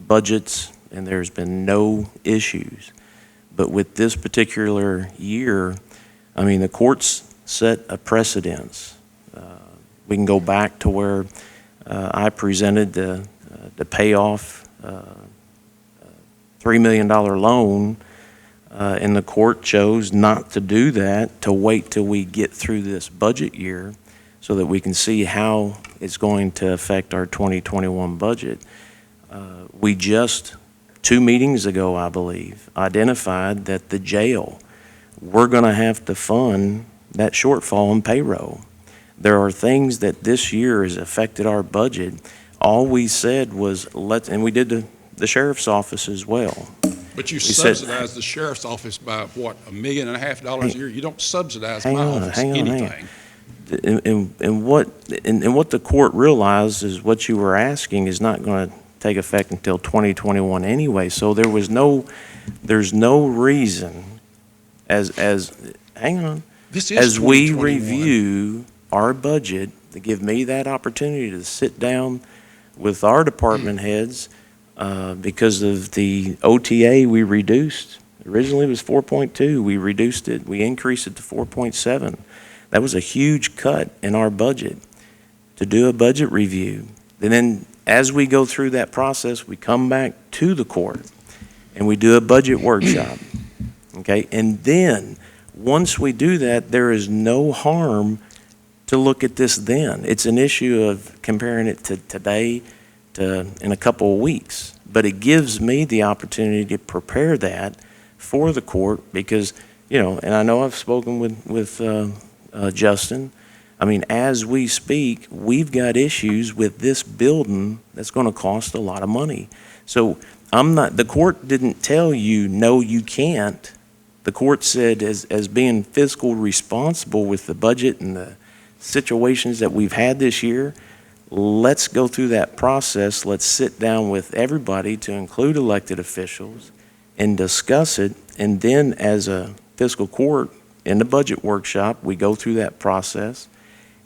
budgets and there's been no issues. But with this particular year, I mean, the courts set a precedence. We can go back to where I presented the payoff $3 million loan, and the court chose not to do that, to wait till we get through this budget year so that we can see how it's going to affect our 2021 budget. We just, 2 meetings ago, I believe, identified that the jail, we're going to have to fund that shortfall in payroll. There are things that this year has affected our budget. All we said was, and we did the sheriff's office as well. But you subsidize the sheriff's office by, what, $1.5 million a year? You don't subsidize my office anything. And what the court realized is what you were asking is not going to take effect until 2021 anyway. So there's no reason hang on. As we review our budget, to give me that opportunity to sit down with our department heads, because of the OTA we reduced. Originally it was 4.2. We reduced it. We increased it to 4.7. That was a huge cut in our budget to do a budget review. And then as we go through that process, we come back to the court and we do a budget workshop. Okay? And then once we do that, there is no harm to look at this then. It's an issue of comparing it to today to in a couple of weeks. But it gives me the opportunity to prepare that for the court because, and I know I've spoken with Justin. I mean, as we speak, we've got issues with this building that's going to cost a lot of money. So the court didn't tell you, no, you can't. The court said as being fiscal responsible with the budget and the situations that we've had this year, let's go through that process. Let's sit down with everybody, to include elected officials, and discuss it. And then as a fiscal court, in the budget workshop, we go through that process.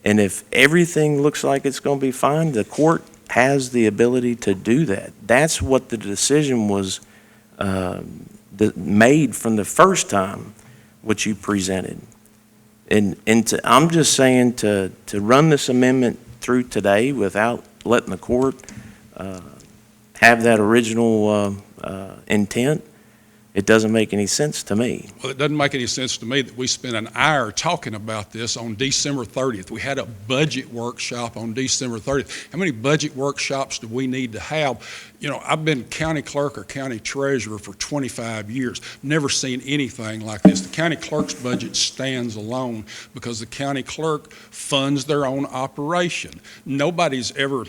And if everything looks like it's going to be fine, the court has the ability to do that. That's what the decision was made from the first time, what you presented. I'm just saying to run this amendment through today without letting the court have that original intent, it doesn't make any sense to me. Well, it doesn't make any sense to me that we spent an hour talking about this on December 30th. We had a budget workshop on December 30th. How many budget workshops do we need to have? You know, I've been county clerk or county treasurer for 25 years. Never seen anything like this. The county clerk's budget stands alone because the county clerk funds their own operation. Nobody's ever,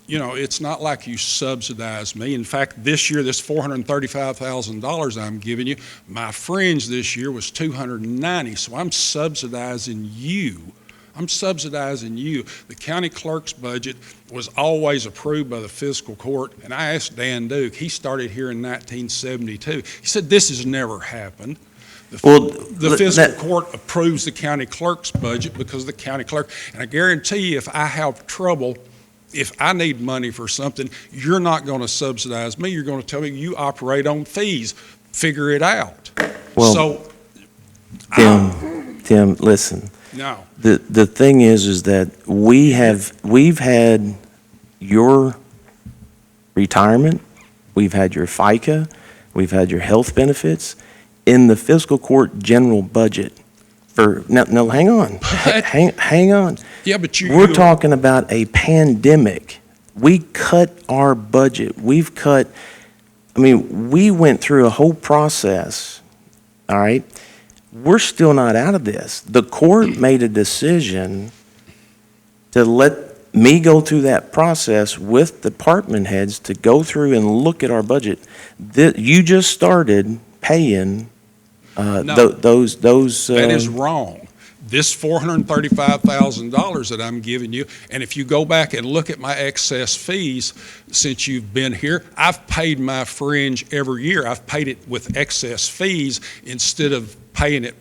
you know, it's not like you subsidize me. In fact, this year, this $435,000 I'm giving you, my fringe this year was $290,000, so I'm subsidizing you. I'm subsidizing you. The county clerk's budget was always approved by the fiscal court, and I asked Dan Duke, he started here in 1972. He said, this has never happened. The fiscal court approves the county clerk's budget because the county clerk, and I guarantee you, if I have trouble, if I need money for something, you're not going to subsidize me. You're going to tell me you operate on fees. Figure it out. Well, So, Tim, listen. no. The thing is that we've had your retirement, we've had your FICA, we've had your health benefits in the fiscal court general budget. No, hang on. Hang on. Yeah, but We're talking about a pandemic. We cut our budget. We went through a whole process, all right? We're still not out of this. The court made a decision to let me go through that process with department heads to go through and look at our budget. You just started paying No. those. That is wrong. This $435,000 that I'm giving you, and if you go back and look at my excess fees since you've been here, I've paid my fringe every year. I've paid it with excess fees instead of paying it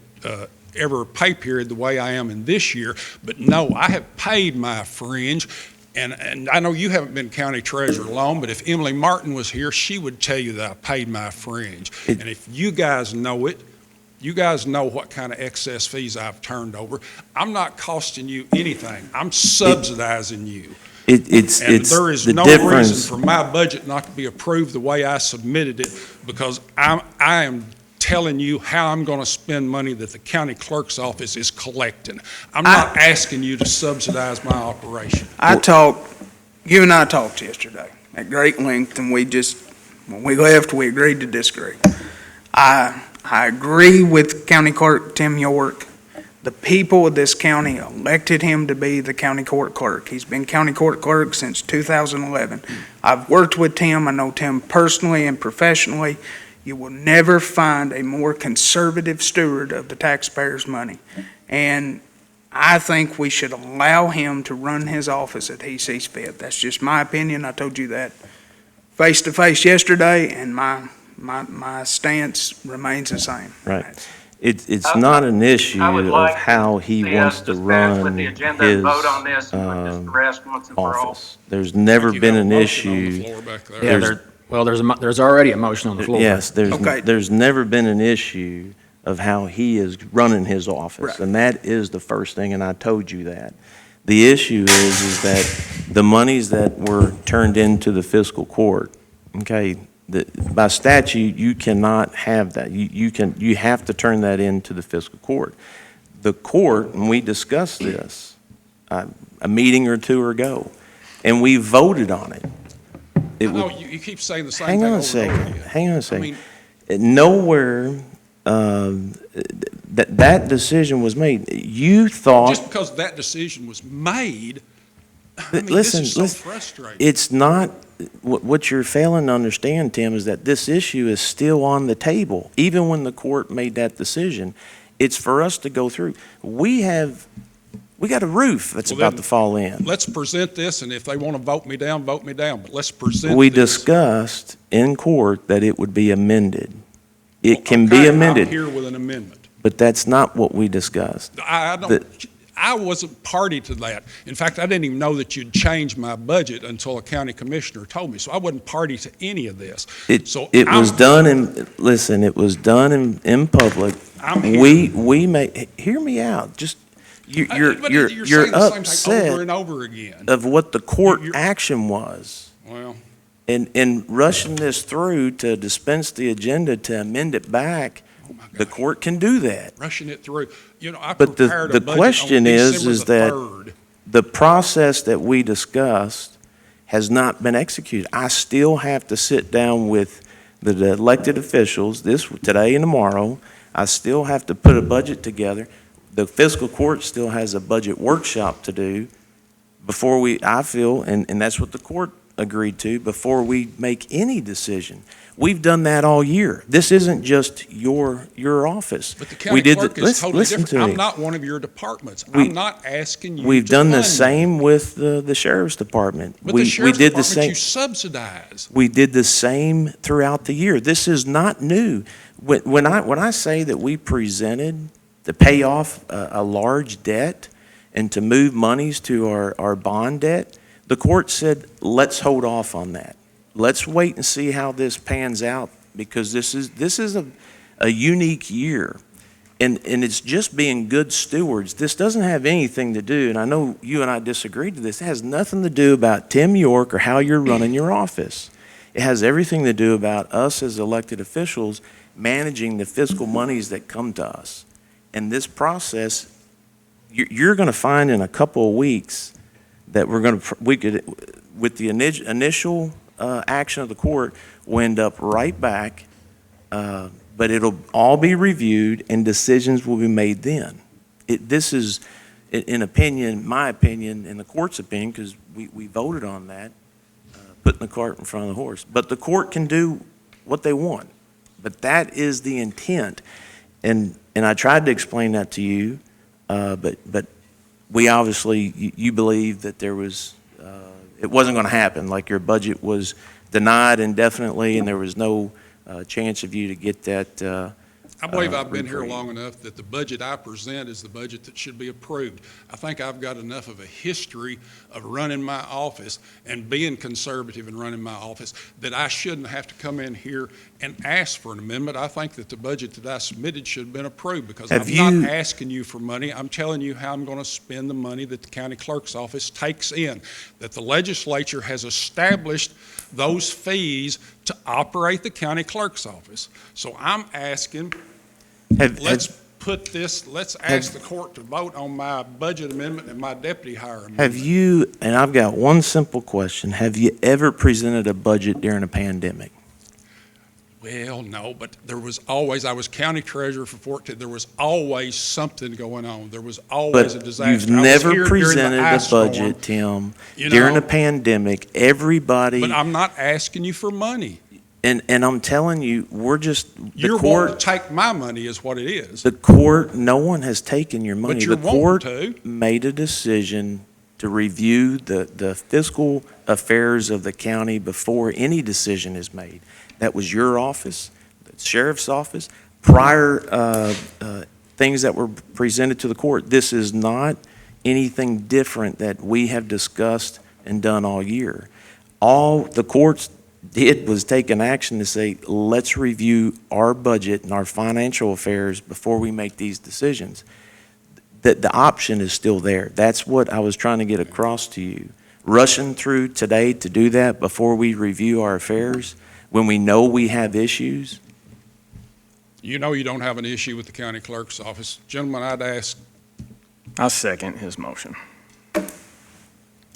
every pay period the way I am in this year. But no, I have paid my fringe. And I know you haven't been county treasurer long, but if Emily Martin was here, she would tell you that I paid my fringe. And if you guys know it, you guys know what kind of excess fees I've turned over. I'm not costing you anything. I'm subsidizing you. And there is no reason for my budget not to be approved the way I submitted it, because I am telling you how I'm going to spend money that the county clerk's office is collecting. I'm not asking you to subsidize my operation. You and I talked yesterday at great length, and when we left, we agreed to disagree. I agree with County Clerk Tim York. The people of this county elected him to be the county court clerk. He's been county court clerk since 2011. I've worked with Tim. I know Tim personally and professionally. You will never find a more conservative steward of the taxpayers' money. And I think we should allow him to run his office that he sees fit. That's just my opinion. I told you that face-to-face yesterday, and my stance remains the same. Right. It's not an issue of how he wants to run his office. There's never been an issue. There's already a motion on the floor. Yes, there's never been an issue of how he is running his office. Right. And that is the first thing, and I told you that. The issue is that the monies that were turned into the fiscal court, okay, by statute, you cannot have that. You have to turn that into the fiscal court. The court, and we discussed this a meeting or two ago, and we voted on it. You keep saying the same thing over and over again. Hang on a second. Nowhere that decision was made. You thought Just because that decision was made, this listen, is so frustrating. it's not. What you're failing to understand, Tim, is that this issue is still on the table, even when the court made that decision. It's for us to go through. We have We got a roof that's Well, about then, to fall in. Let's present this, and if they want to vote me down, but let's present We this. discussed in court that it would be amended. It can be Okay, amended, I'm here with an amendment. but that's not what we discussed. I wasn't party to that. In fact, I didn't even know that you'd changed my budget until a county commissioner told me, so I wasn't party to any of this. It So was I'm- done it was done in public. I'm here. We may, hear me out, just, you're But you're saying the same thing upset over and over again. of what the court You're- action was. Well, And rushing this through to dispense the agenda to amend it back, oh my the God, court can do that. rushing it through. You know, I But prepared the a budget question on is December the that 3rd. the process that we discussed has not been executed. I still have to sit down with the elected officials today and tomorrow. I still have to put a budget together. The fiscal court still has a budget workshop to do before I feel, and that's what the court agreed to, before we make any decision. We've done that all year. This isn't just your office. But the We county did clerk is totally listen different. to I'm me. not one of your departments. We- I'm not asking you We've to done the fund me. same with the sheriff's department. But We the sheriff's did the department same. you subsidize. We did the same throughout the year. This is not new. When I say that we presented to pay off a large debt and to move monies to our bond debt, the court said, let's hold off on that. Let's wait and see how this pans out, because this is a unique year. And it's just being good stewards. This doesn't have anything to do, and I know you and I disagreed to this, it has nothing to do about Tim York or how you're running your office. It has everything to do about us as elected officials managing the fiscal monies that come to us. And this process, you're going to find in a couple of weeks that we could, with the initial action of the court, we'll end up right back, but it'll all be reviewed and decisions will be made then. This is, in opinion, my opinion, and the court's opinion, because we voted on that, putting the cart in front of the horse. But the court can do what they want. But that is the intent. And I tried to explain that to you, but we obviously, you believe that there was, it wasn't going to happen, like your budget was denied indefinitely and there was no chance of you to get that. I believe I've been here reprise. long enough that the budget I present is the budget that should be approved. I think I've got enough of a history of running my office and being conservative in running my office that I shouldn't have to come in here and ask for an amendment. I think that the budget that I submitted should have been approved, because Have I'm not you- asking you for money. I'm telling you how I'm going to spend the money that the county clerk's office takes in, that the legislature has established those fees to operate the county clerk's office. So I'm asking, let's ask the court to vote on my budget amendment and my deputy hire amendment. Have you, and I've got one simple question, have you ever presented a budget during a pandemic? Well, no, but there was always, I was county treasurer for 14, there was always something going on. There was always a But disaster. you've I was never here during the presented ice a storm, budget, Tim, you during know. a pandemic. Everybody, But I'm not asking you for money. and I'm telling you, we're just, the You're wanting to court, take my money is what it is. the court, no one has taken your money. But you're The court wanting to. made a decision to review the fiscal affairs of the county before any decision is made. That was your office, the sheriff's office, prior things that were presented to the court. This is not anything different that we have discussed and done all year. All the courts did was take an action to say, let's review our budget and our financial affairs before we make these decisions. That the option is still there. That's what I was trying to get across to you. Rushing through today to do that before we review our affairs, when we know we have issues. You know you don't have an issue with the county clerk's office. Gentlemen, I'd ask, I second his motion.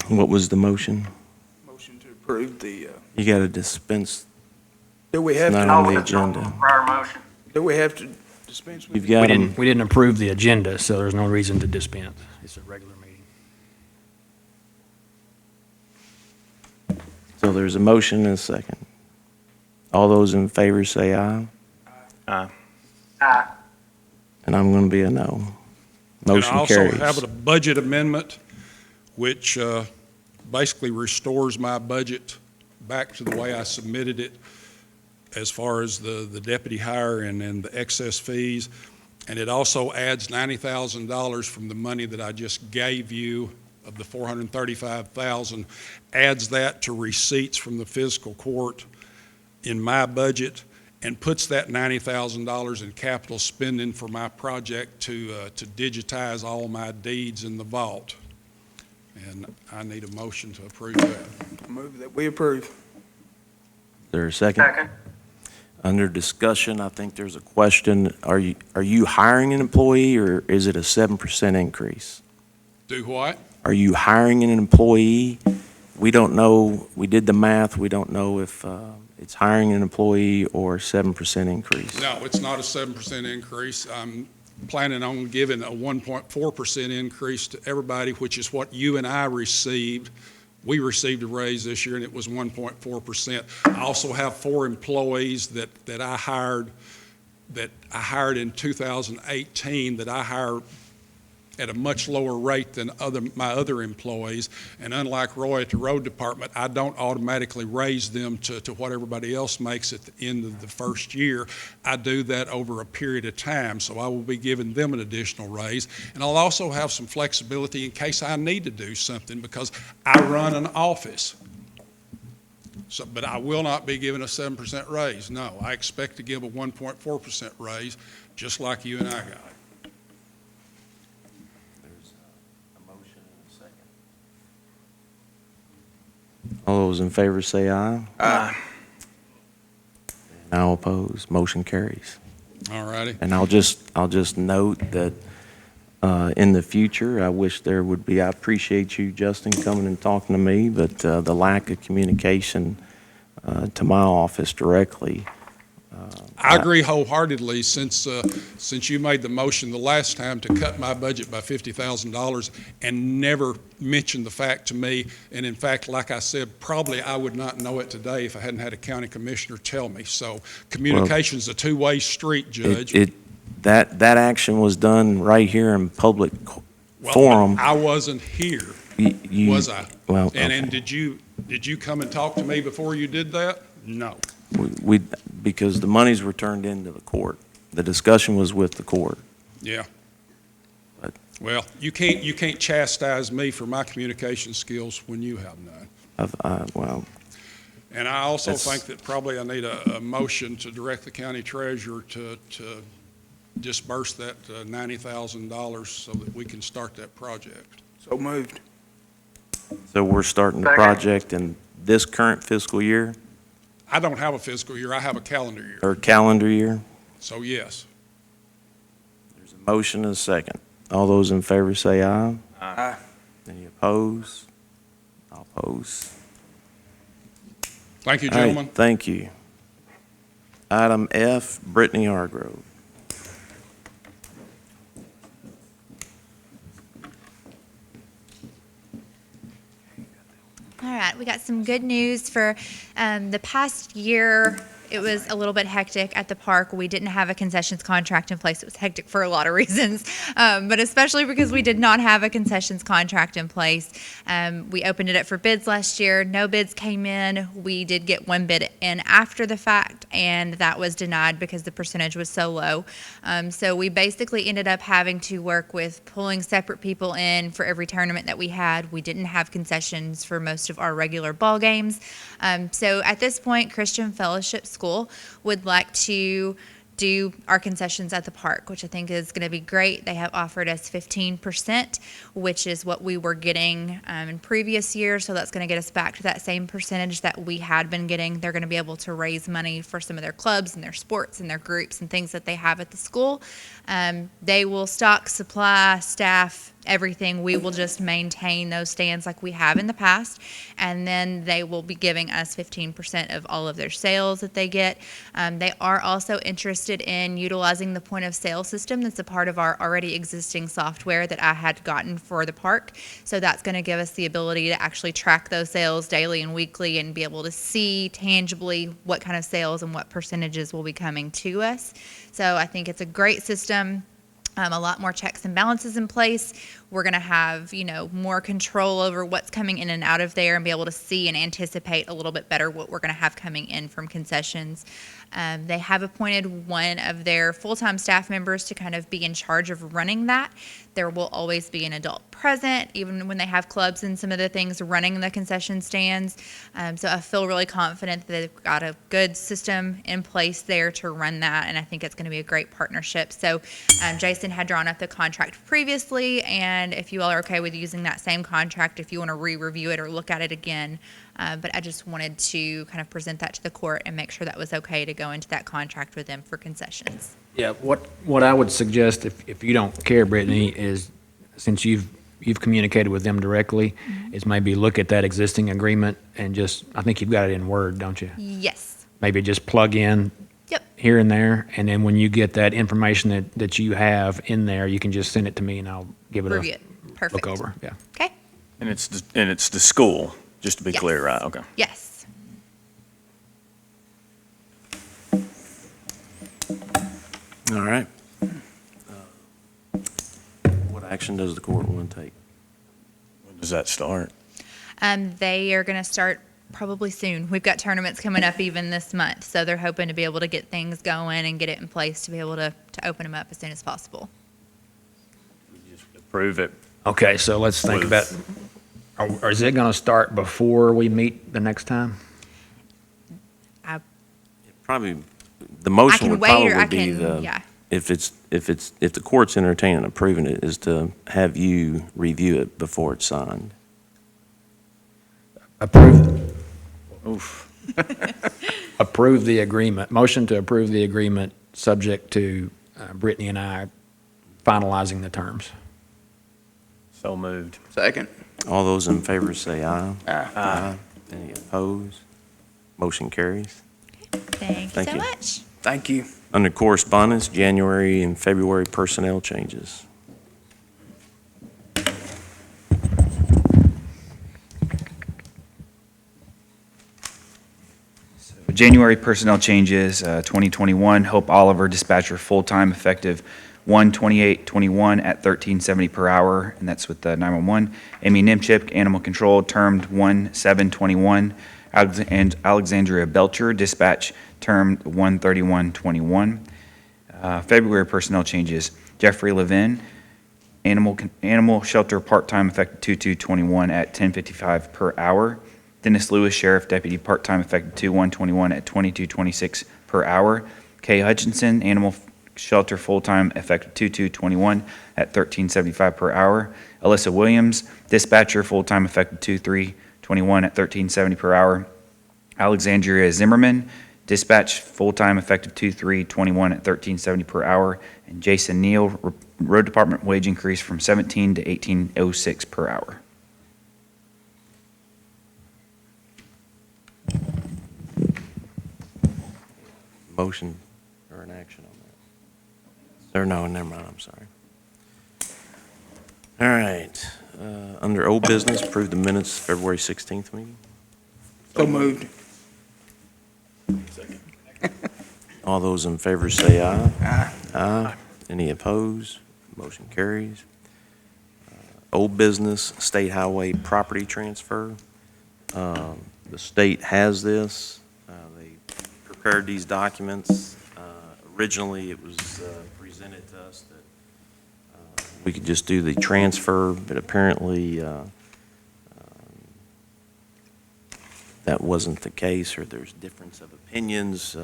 What was the motion? Motion to approve the, You got to dispense, do we it's have not to, on the agenda. do we have to dispense with? You've it? got We them. didn't approve the agenda, so there's no reason to dispense. It's a regular meeting. So there's a motion and a second. All those in favor say aye. Aye. And I'm going to be a no. Motion And carries. I also have a budget amendment, which basically restores my budget back to the way I submitted it as far as the deputy hire and the excess fees. And it also adds $90,000 from the money that I just gave you of the $435,000, adds that to receipts from the fiscal court in my budget, and puts that $90,000 in capital spending for my project to digitize all my deeds in the vault. And I need a motion to approve that. Move that we approve. Is there a second? Under discussion, I think there's a question. Are you hiring an employee, or is it a 7% increase? Do what? Are you hiring an employee? We don't know, we did the math, we don't know if it's hiring an employee or 7% increase. No, it's not a 7% increase. I'm planning on giving a 1.4% increase to everybody, which is what you and I received. We received a raise this year, and it was 1.4%. I also have 4 employees that I hired in 2018 that I hired at a much lower rate than my other employees. And unlike Roy at the road department, I don't automatically raise them to what everybody else makes at the end of the first year. I do that over a period of time, so I will be giving them an additional raise. And I'll also have some flexibility in case I need to do something, because I run an office. So, but I will not be giving a 7% raise. No, I expect to give a 1.4% raise, just like you and I got it. All those in favor say aye. Aye. Now opposed, motion carries. All righty. And I'll just note that in the future, I wish there would be, I appreciate you, Justin, coming and talking to me, but the lack of communication to my office directly. I agree wholeheartedly, since you made the motion the last time to cut my budget by $50,000 and never mentioned the fact to me. And in fact, like I said, probably I would not know it today if I hadn't had a county commissioner tell me. So communication's a two-way street, Judge. That action was done right here in public forum. I wasn't here, was I? Well, And okay. did you come and talk to me before you did that? No. Because the monies were turned into the court. The discussion was with the court. Yeah. But- Well, you can't chastise me for my communication skills when you have none. Well, And I also That's- think that probably I need a motion to direct the county treasurer to disperse that $90,000 so that we can start that project. So moved. so we're starting the project in this current fiscal year I don't have a fiscal year, I have a calendar year. or calendar year? So yes. There's a motion and a second. All those in favor say aye. Aye. Any opposed? I'll oppose. Thank you, All right, gentlemen. thank you. Item F, Brittany Hargrove. All right, we got some good news for the past year. It was a little bit hectic at the park. We didn't have a concessions contract in place. It was hectic for a lot of reasons, but especially because we did not have a concessions contract in place. We opened it up for bids last year. No bids came in. We did get one bid in after the fact, and that was denied because the percentage was so low. So we basically ended up having to work with pulling separate people in for every tournament that we had. We didn't have concessions for most of our regular ball games. So at this point, Christian Fellowship School would like to do our concessions at the park, which I think is going to be great. They have offered us 15%, which is what we were getting in previous years. So that's going to get us back to that same percentage that we had been getting. They're going to be able to raise money for some of their clubs and their sports and their groups and things that they have at the school. They will stock, supply, staff, everything. We will just maintain those stands like we have in the past, and then they will be giving us 15% of all of their sales that they get. They are also interested in utilizing the point of sale system that's a part of our already existing software that I had gotten for the park. So that's going to give us the ability to actually track those sales daily and weekly and be able to see tangibly what kind of sales and what percentages will be coming to us. So I think it's a great system. a lot more checks and balances in place. We're going to have, more control over what's coming in and out of there and be able to see and anticipate a little bit better what we're going to have coming in from concessions. They have appointed one of their full-time staff members to kind of be in charge of running that. There will always be an adult present, even when they have clubs and some of the things running the concession stands. So I feel really confident that they've got a good system in place there to run that, and I think it's going to be a great partnership. So Jason had drawn up the contract previously, and if you all are okay with using that same contract, if you want to re-review it or look at it again, but I just wanted to kind of present that to the court and make sure that was okay to go into that contract with them for concessions. Yeah, what I would suggest, if you don't care, Brittany, is since you've communicated with them directly, is maybe look at that existing agreement and just, I think you've got it in Word, don't you? Yes. Maybe just plug in Yep. here and there, and then when you get that information that you have in there, you can just send it to me and I'll give it Review it. a Perfect. look over, yeah. Okay. And it's the school, just to be Yes. clear, right? Okay. Yes. All right. What action does the court want to take? When does that start? They are going to start probably soon. We've got tournaments coming up even this month, so they're hoping to be able to get things going and get it in place to be able to open them up as soon as possible. Approve it. Okay, so let's think about, or is it gonna start before we meet the next time? Probably, the motion can would wait or probably I be can- yeah. if the court's entertaining and approving it, is to have you review it before it's signed. Approve, Oof. approve the agreement, motion to approve the agreement, subject to Brittany and I finalizing the terms. So moved. Second. All those in favor say aye. Aye. Any opposed? Motion carries. Thank you Thank so you. much. Thank you. Under correspondence, January and February personnel changes. January personnel changes, 2021, Hope Oliver, dispatcher, full-time, effective 1/28/21 at $13.70 per hour, and that's with 911. Amy Nimchik, animal control, termed 1/7/21. And Alexandria Belcher, dispatch, termed 1/31/21. February personnel changes, Jeffrey Levin, animal shelter, part-time, effective 2/2/21 at $10.55 per hour. Dennis Lewis, sheriff deputy, part-time, effective 2/1/21 at $22.26 per hour. Kay Hutchinson, animal shelter, full-time, effective 2/2/21 at $13.75 per hour. Alyssa Williams, dispatcher, full-time, effective 2/3/21 at $13.70 per hour. Alexandria Zimmerman, dispatch, full-time, effective 2/3/21 at $13.70 per hour. And Jason Neal, road department, wage increase from $17 to $18.06 per hour. Motion or an action on that? Or no, never mind, I'm sorry. All right, under old business, approve the minutes February 16th meeting. So moved. All those in favor say aye. Aye. Aye. Any opposed? Motion carries. Old business, state highway property transfer. The state has this. They prepared these documents. Originally, it was presented to us that we could just do the transfer, but apparently that wasn't the case, or there's difference of opinions.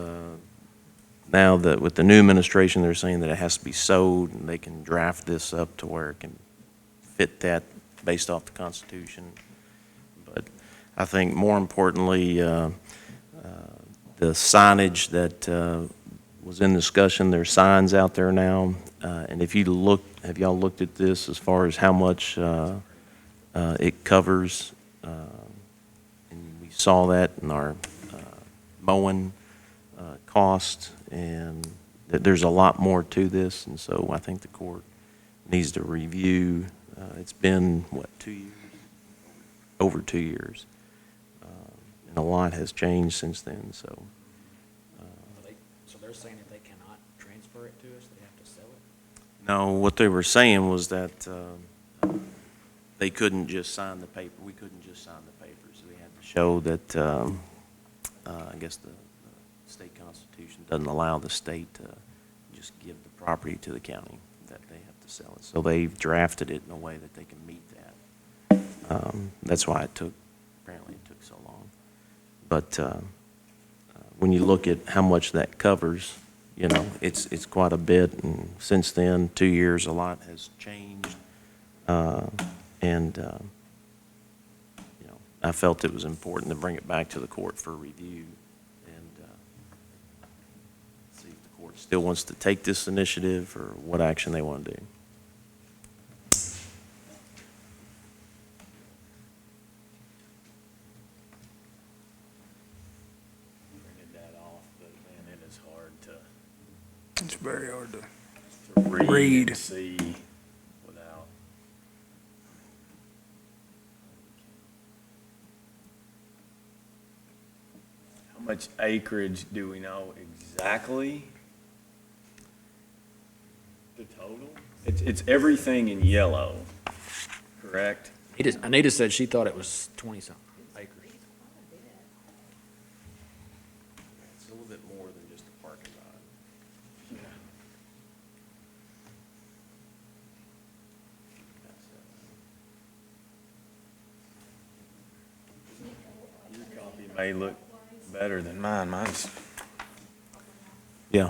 Now that with the new administration, they're saying that it has to be sold, and they can draft this up to where it can fit that based off the Constitution. But I think more importantly, the signage that was in discussion, there's signs out there now. And if you look, have y'all looked at this as far as how much it covers? And we saw that in our mowing cost, and that there's a lot more to this, and so I think the court needs to review. It's been, what, 2 years? Over 2 years. And a lot has changed since then, so. So they're saying that they cannot transfer it to us, they have to sell it? No, what they were saying was that they couldn't just sign the paper. We couldn't just sign the papers. We had to show that, I guess the state constitution doesn't allow the state to just give the property to the county, that they have to sell it. So they've drafted it in a way that they can meet that. That's why apparently it took so long. But when you look at how much that covers, you know, it's quite a bit, and since then, 2 years, a lot has changed. You know, I felt it was important to bring it back to the court for review and see if the court still wants to take this initiative or what action they want to do. Printed that off, but man, it is hard to It's very hard to. read Read. and see without. How much acreage do we know exactly? The total? It's everything in yellow, correct? Anita said she thought it was 20-something acres. It's a little bit more than just a parking lot. Your copy may look better than mine. Mine's. Yeah.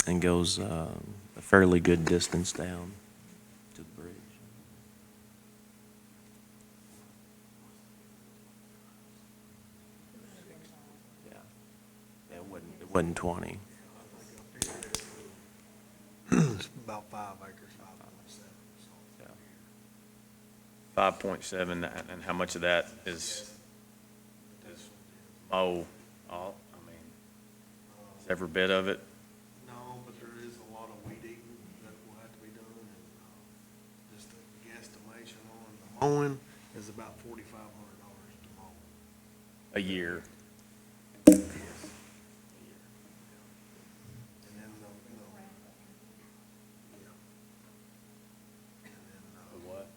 And goes a fairly good distance down to the bridge. Yeah. Yeah, it wasn't 20. It's about 5 acres, 5.7. 5.7, and how much of that is mow? All, I mean, is every bit of it? No, but there is a lot of weed eating that will have to be done, and just a guesstimation on the mowing is about $4,500 to mow. A year. And then, yeah. And then, What?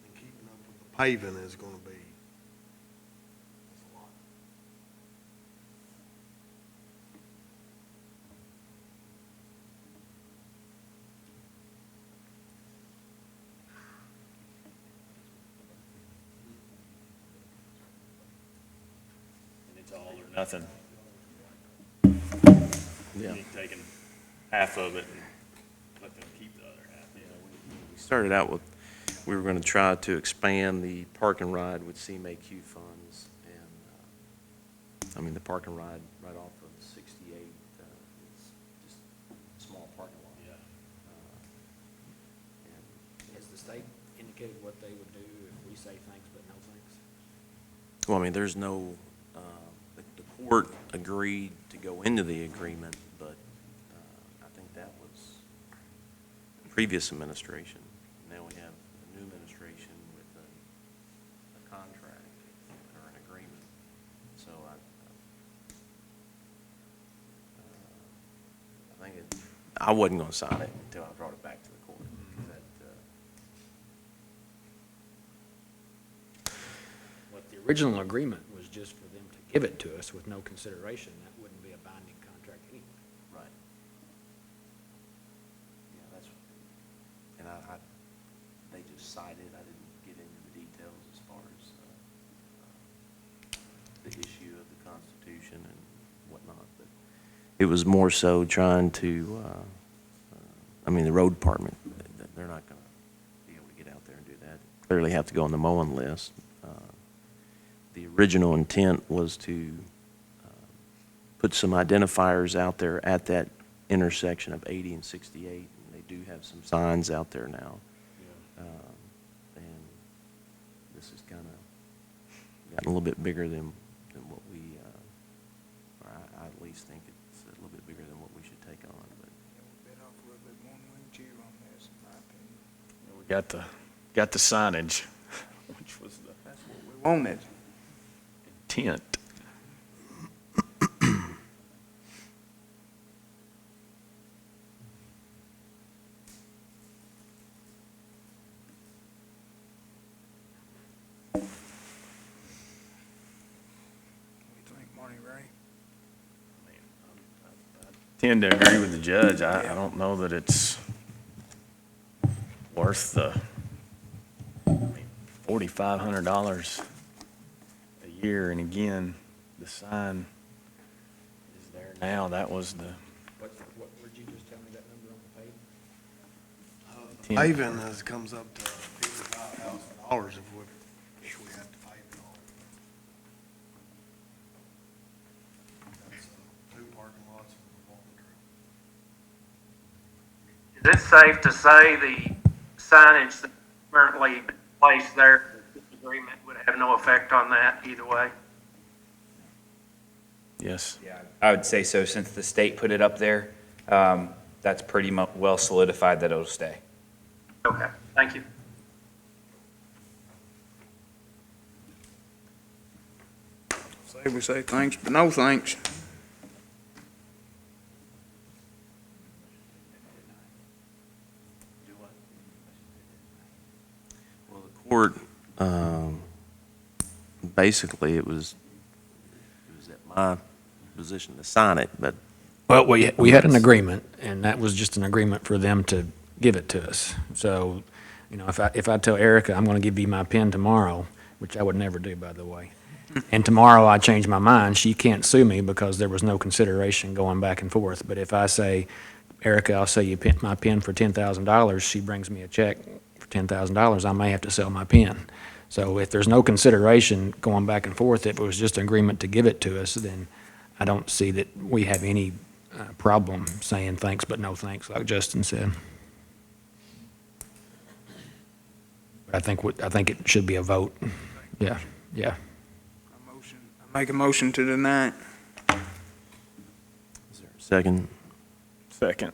and keeping up with the paving is gonna be, it's a lot. And it's all or nothing. Yeah. You're taking half of it and let them keep the other half. We started out with, we were going to try to expand the park and ride with CMAQ funds. And, I mean, the park and ride right off of 68, it's just a small parking lot. Yeah. And Has the state indicated what they would do if we say thanks but no thanks? Well, I mean, there's no, the court agreed to go into the agreement, but I think that was the previous administration. Now we have a new administration with a contract or an agreement. So I think I wasn't going to sign it until I brought it back to the court. What the original agreement was just for them to give it to us with no consideration. That wouldn't be a binding contract anyway. Right. Yeah, that's, and they just cited, I didn't get into the details as far as the issue of the Constitution and whatnot, but it was more so trying to, I mean, the road department, they're not going to be able to get out there and do that. Clearly have to go on the mowing list. The original intent was to put some identifiers out there at that intersection of 80 and 68. And they do have some signs out there now. And this has kind of gotten a little bit bigger than what we, or I at least think it's a little bit bigger than what we should take on. But Bit off a little bit more than you on this, in my opinion. We got the signage, which was the. Want it. Tent. What do you think, Marty, Ray? Tend to agree with the judge. I don't know that it's worth the $4,500 a year. And again, the sign is there now. That was the. What, would you just tell me that number on the page? Paving comes up to $55,000 if we have to pave it all. That's two parking lots and a walking trail. Is it safe to say the signage that's currently placed there, this agreement would have no effect on that either way? Yes. Yeah, I would say so. Since the state put it up there, that's pretty well solidified that it'll stay. Okay, thank you. Say we say thanks, but no thanks. Well, the court, basically, it was at my position to sign it, but Well, we had an agreement, and that was just an agreement for them to give it to us. So, you know, if I tell Erica I'm going to give you my pen tomorrow, which I would never do, by the way, and tomorrow I change my mind, she can't sue me because there was no consideration going back and forth. But if I say, Erica, I'll sell you my pen for $10,000, she brings me a check for $10,000, I may have to sell my pen. So if there's no consideration going back and forth, if it was just an agreement to give it to us, then I don't see that we have any problem saying thanks but no thanks, like Justin said. But I think it should be a vote. Yeah, yeah. I make a motion to deny it. is there a second? Second.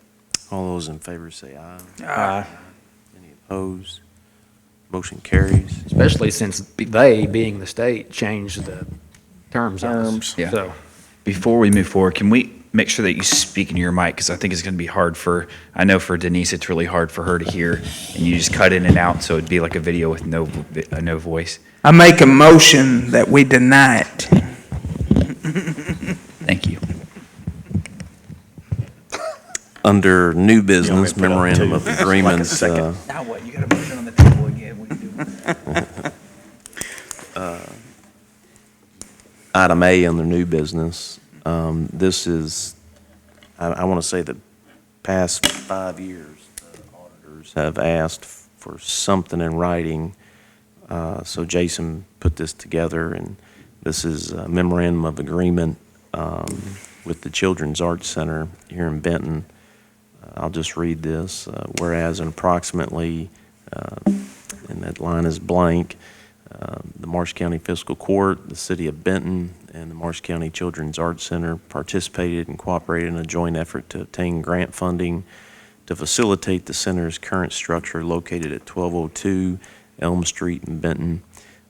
All those in favor say aye. Aye. Any opposed? Motion carries. Especially since they, being the state, changed the terms on us. Terms. Yeah. So, Before we move forward, can we make sure that you speak into your mic? Because I think it's going to be hard I know for Denise, it's really hard for her to hear, and you just cut in and out, so it'd be like a video with no voice. I make a motion that we deny it. Thank you. Under new business, You want me to put up memorandum two? of Like a agreements, second. Now what? You got a motion on the table again. What are you doing? item A under new business, this is, I want to say the past 5 years, the auditors have asked for something in writing. So Jason put this together, and this is a memorandum of agreement with the Children's Arts Center here in Benton. I'll just read this. Whereas in approximately, and that line is blank, the Marsh County Fiscal Court, the City of Benton, and the Marsh County Children's Arts Center participated and cooperated in a joint effort to obtain grant funding to facilitate the center's current structure located at 1202 Elm Street in Benton.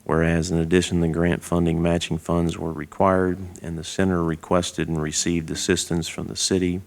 Whereas in addition, the grant funding matching funds were required, and the center requested and received assistance from the city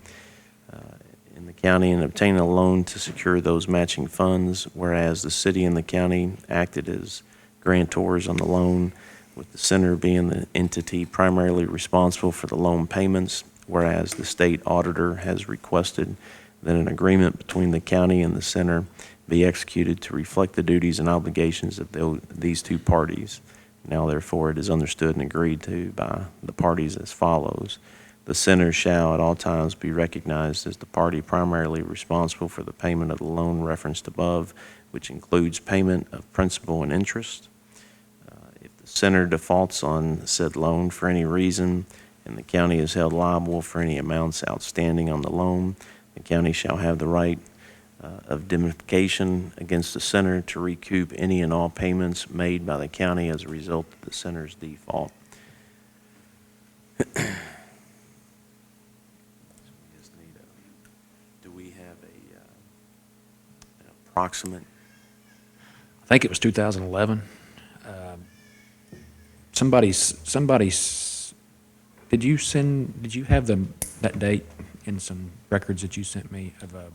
in the county in obtaining a loan to secure those matching funds. Whereas the city and the county acted as grantors on the loan, with the center being the entity primarily responsible for the loan payments. Whereas the state auditor has requested that an agreement between the county and the center be executed to reflect the duties and obligations of these two parties. Now therefore it is understood and agreed to by the parties as follows. The center shall at all times be recognized as the party primarily responsible for the payment of the loan referenced above, which includes payment of principal and interest. If the center defaults on said loan for any reason, and the county is held liable for any amounts outstanding on the loan, the county shall have the right of indemnification against the center to recoup any and all payments made by the county as a result of the center's default. Do we have an approximate? I think it was 2011. did you have that date in some records that you sent me of a?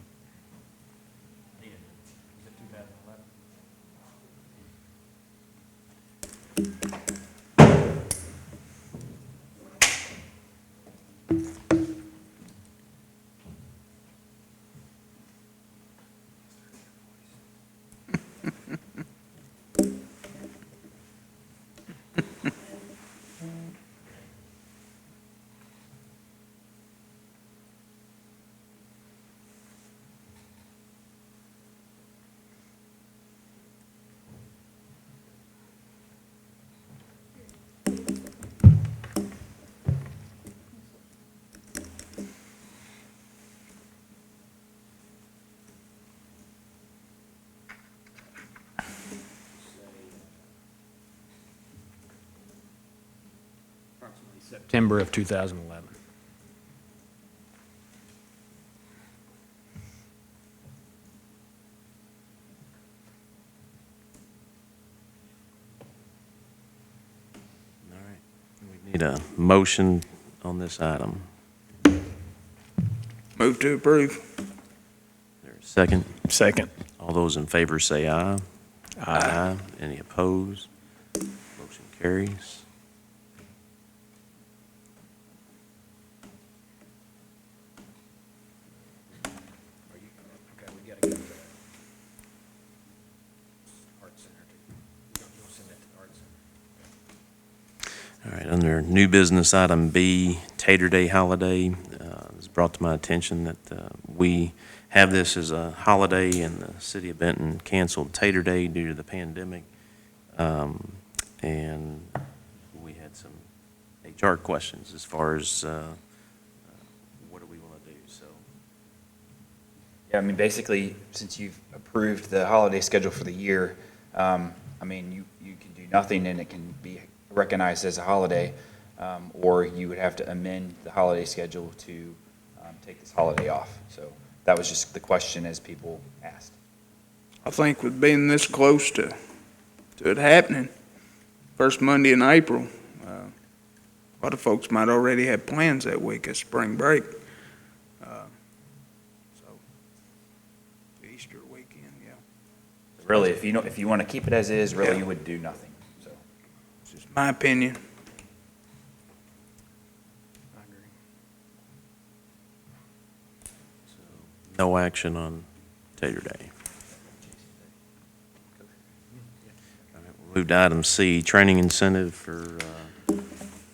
September of 2011. All right. We need a motion on this item. Move to approve. There's a second. Second. All those in favor say aye. Aye. Any opposed? Motion carries. Okay, we gotta go to the Art Center. You'll send that to the Art Center. All right, under new business item B, Tater Day holiday, it's brought to my attention that we have this as a holiday and the city of Benton canceled Tater Day due to the pandemic. And we had some HR questions as far as what do we want to do, so. Yeah, I mean, basically, since you've approved the holiday schedule for the year, I mean, you can do nothing and it can be recognized as a holiday, or you would have to amend the holiday schedule to take this holiday off. So that was just the question as people asked. I think with being this close to it happening, first Monday in April, a lot of folks might already have plans that week of spring break. So, Easter weekend, yeah. Really, if you want to keep it as is, really, you would do nothing, so. It's just my opinion. No action on Tater Day. All right, we'll move to item C, training incentive for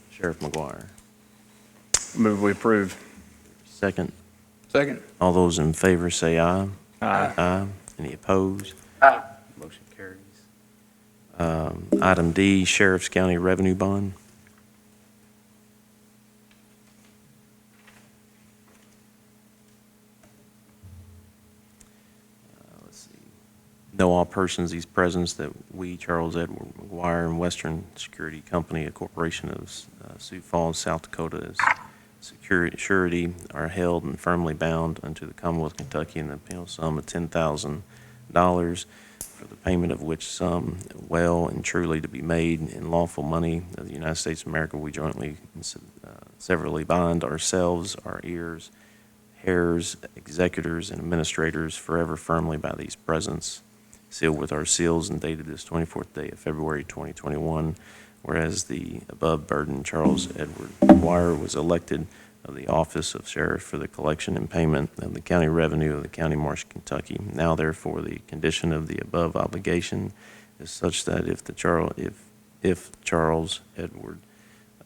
Sheriff McGuire. Move we approve. Second. Second. All those in favor say aye. Aye. Aye. Any opposed? Aye. Motion carries. Item D, Sheriff's County Revenue Bond. Let's see. Know all persons, these presents, that we, Charles Edward McGuire, and Western Security Company, a corporation of Sioux Falls, South Dakota, as surety are held and firmly bound unto the Commonwealth of Kentucky in the penal sum of $10,000, for the payment of which sum, well and truly to be made in lawful money of the United States of America, we jointly and severally bind ourselves, our heirs, executors, and administrators forever firmly by these presents, sealed with our seals and dated this 24th day of February 2021, whereas the above burden Charles Edward McGuire was elected of the office of sheriff for the collection and payment of the county revenue of the County of Marsh, Kentucky. Now therefore, the condition of the above obligation is such that if Charles Edward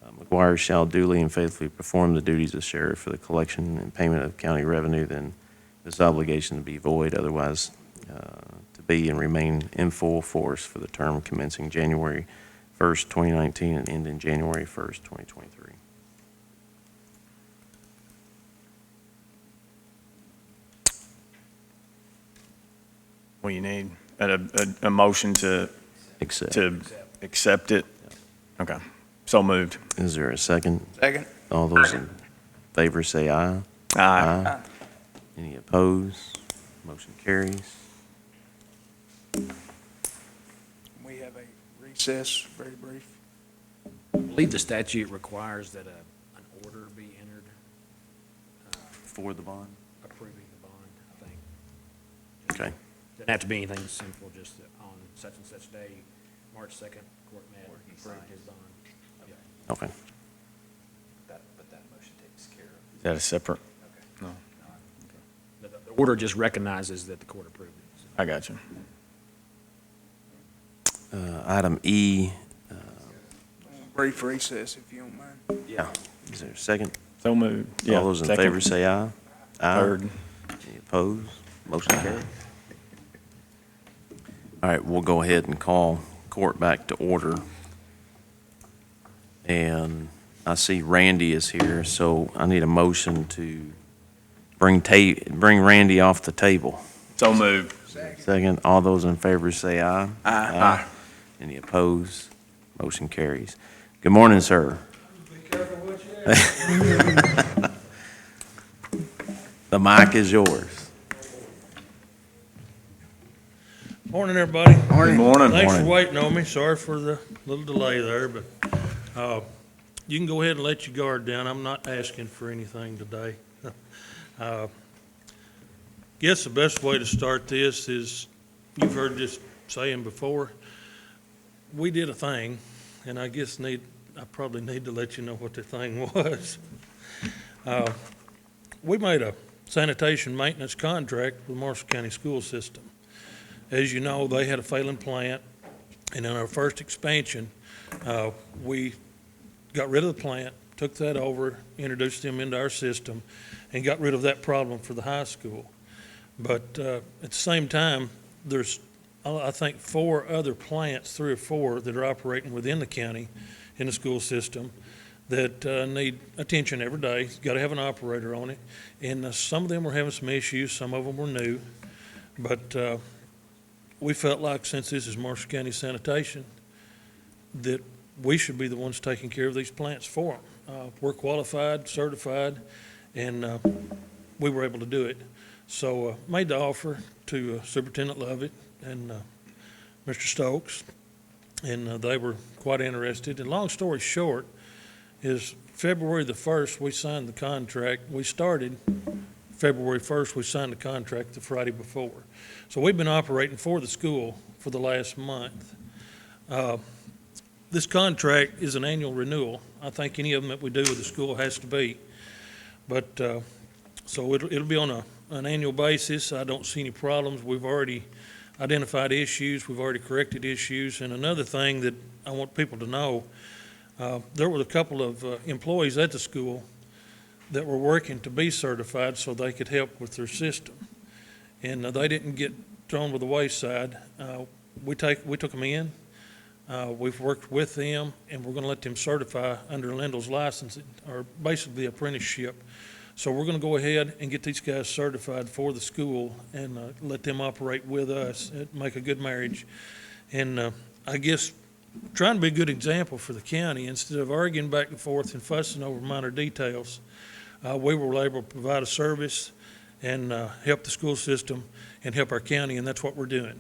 McGuire shall duly and faithfully perform the duties of sheriff for the collection and payment of county revenue, then this obligation to be void, otherwise to be and remain in full force for the term commencing January 1st, 2019 and ending January 1st, 2023. What do you need? A motion to Accept. accept it? Okay, so moved. Is there a second? Second. All those in favor say aye. Aye. Any opposed? Motion carries. We have a recess, very brief. believe the statute requires that an order be entered For the bond? approving the bond, I think. Okay. Doesn't have to be anything simple, just that on such and such day, March 2nd, court met, approved his bond. Yeah. Okay. But that motion takes care of. Is that a separate? The order just recognizes that the court approved it. I got you. Item E, Brief recess, if you don't mind. yeah. Is there a second? So moved. Yeah, All those in second. favor say aye. Aye. Third. Any opposed? Motion carried. All right, we'll go ahead and call court back to order. And I see Randy is here, so I need a motion to bring Randy off the table. So moved. Second, all those in favor say aye. Aye. Any opposed? Motion carries. Good morning, sir. The mic is yours. Morning, everybody. Good morning. Thanks for waiting on me. Sorry for the little delay there, but you can go ahead and let your guard down. I'm not asking for anything today. Guess the best way to start this is, you've heard this saying before, we did a thing, and I guess I probably need to let you know what the thing was. We made a sanitation maintenance contract with Marshall County School System. As you know, they had a failing plant, and in our first expansion, we got rid of the plant, took that over, introduced them into our system, and got rid of that problem for the high school. But at the same time, there's, I think, 4 other plants, 3 or 4, that are operating within the county in the school system that need attention every day. Got to have an operator on it. And some of them were having some issues, some of them were new. But we felt like, since this is Marshall County Sanitation, that we should be the ones taking care of these plants for them. We're qualified, certified, and we were able to do it. So made the offer to Superintendent Lovett and Mr. Stokes, and they were quite interested. And long story short is, February the 1st, we signed the contract. We started February 1st, we signed the contract the Friday before. So we've been operating for the school for the last month. This contract is an annual renewal. I think any of them that we do with the school has to be. But so it'll be on an annual basis. I don't see any problems. We've already identified issues. We've already corrected issues. And another thing that I want people to know, there were a couple of employees at the school that were working to be certified so they could help with their system. And they didn't get thrown by the wayside. We took them in. We've worked with them, and we're going to let them certify under Lindell's license, or basically apprenticeship. So we're going to go ahead and get these guys certified for the school and let them operate with us. It'd make a good marriage. And I guess trying to be a good example for the county, instead of arguing back and forth and fussing over minor details, we were able to provide a service and help the school system and help our county, and that's what we're doing.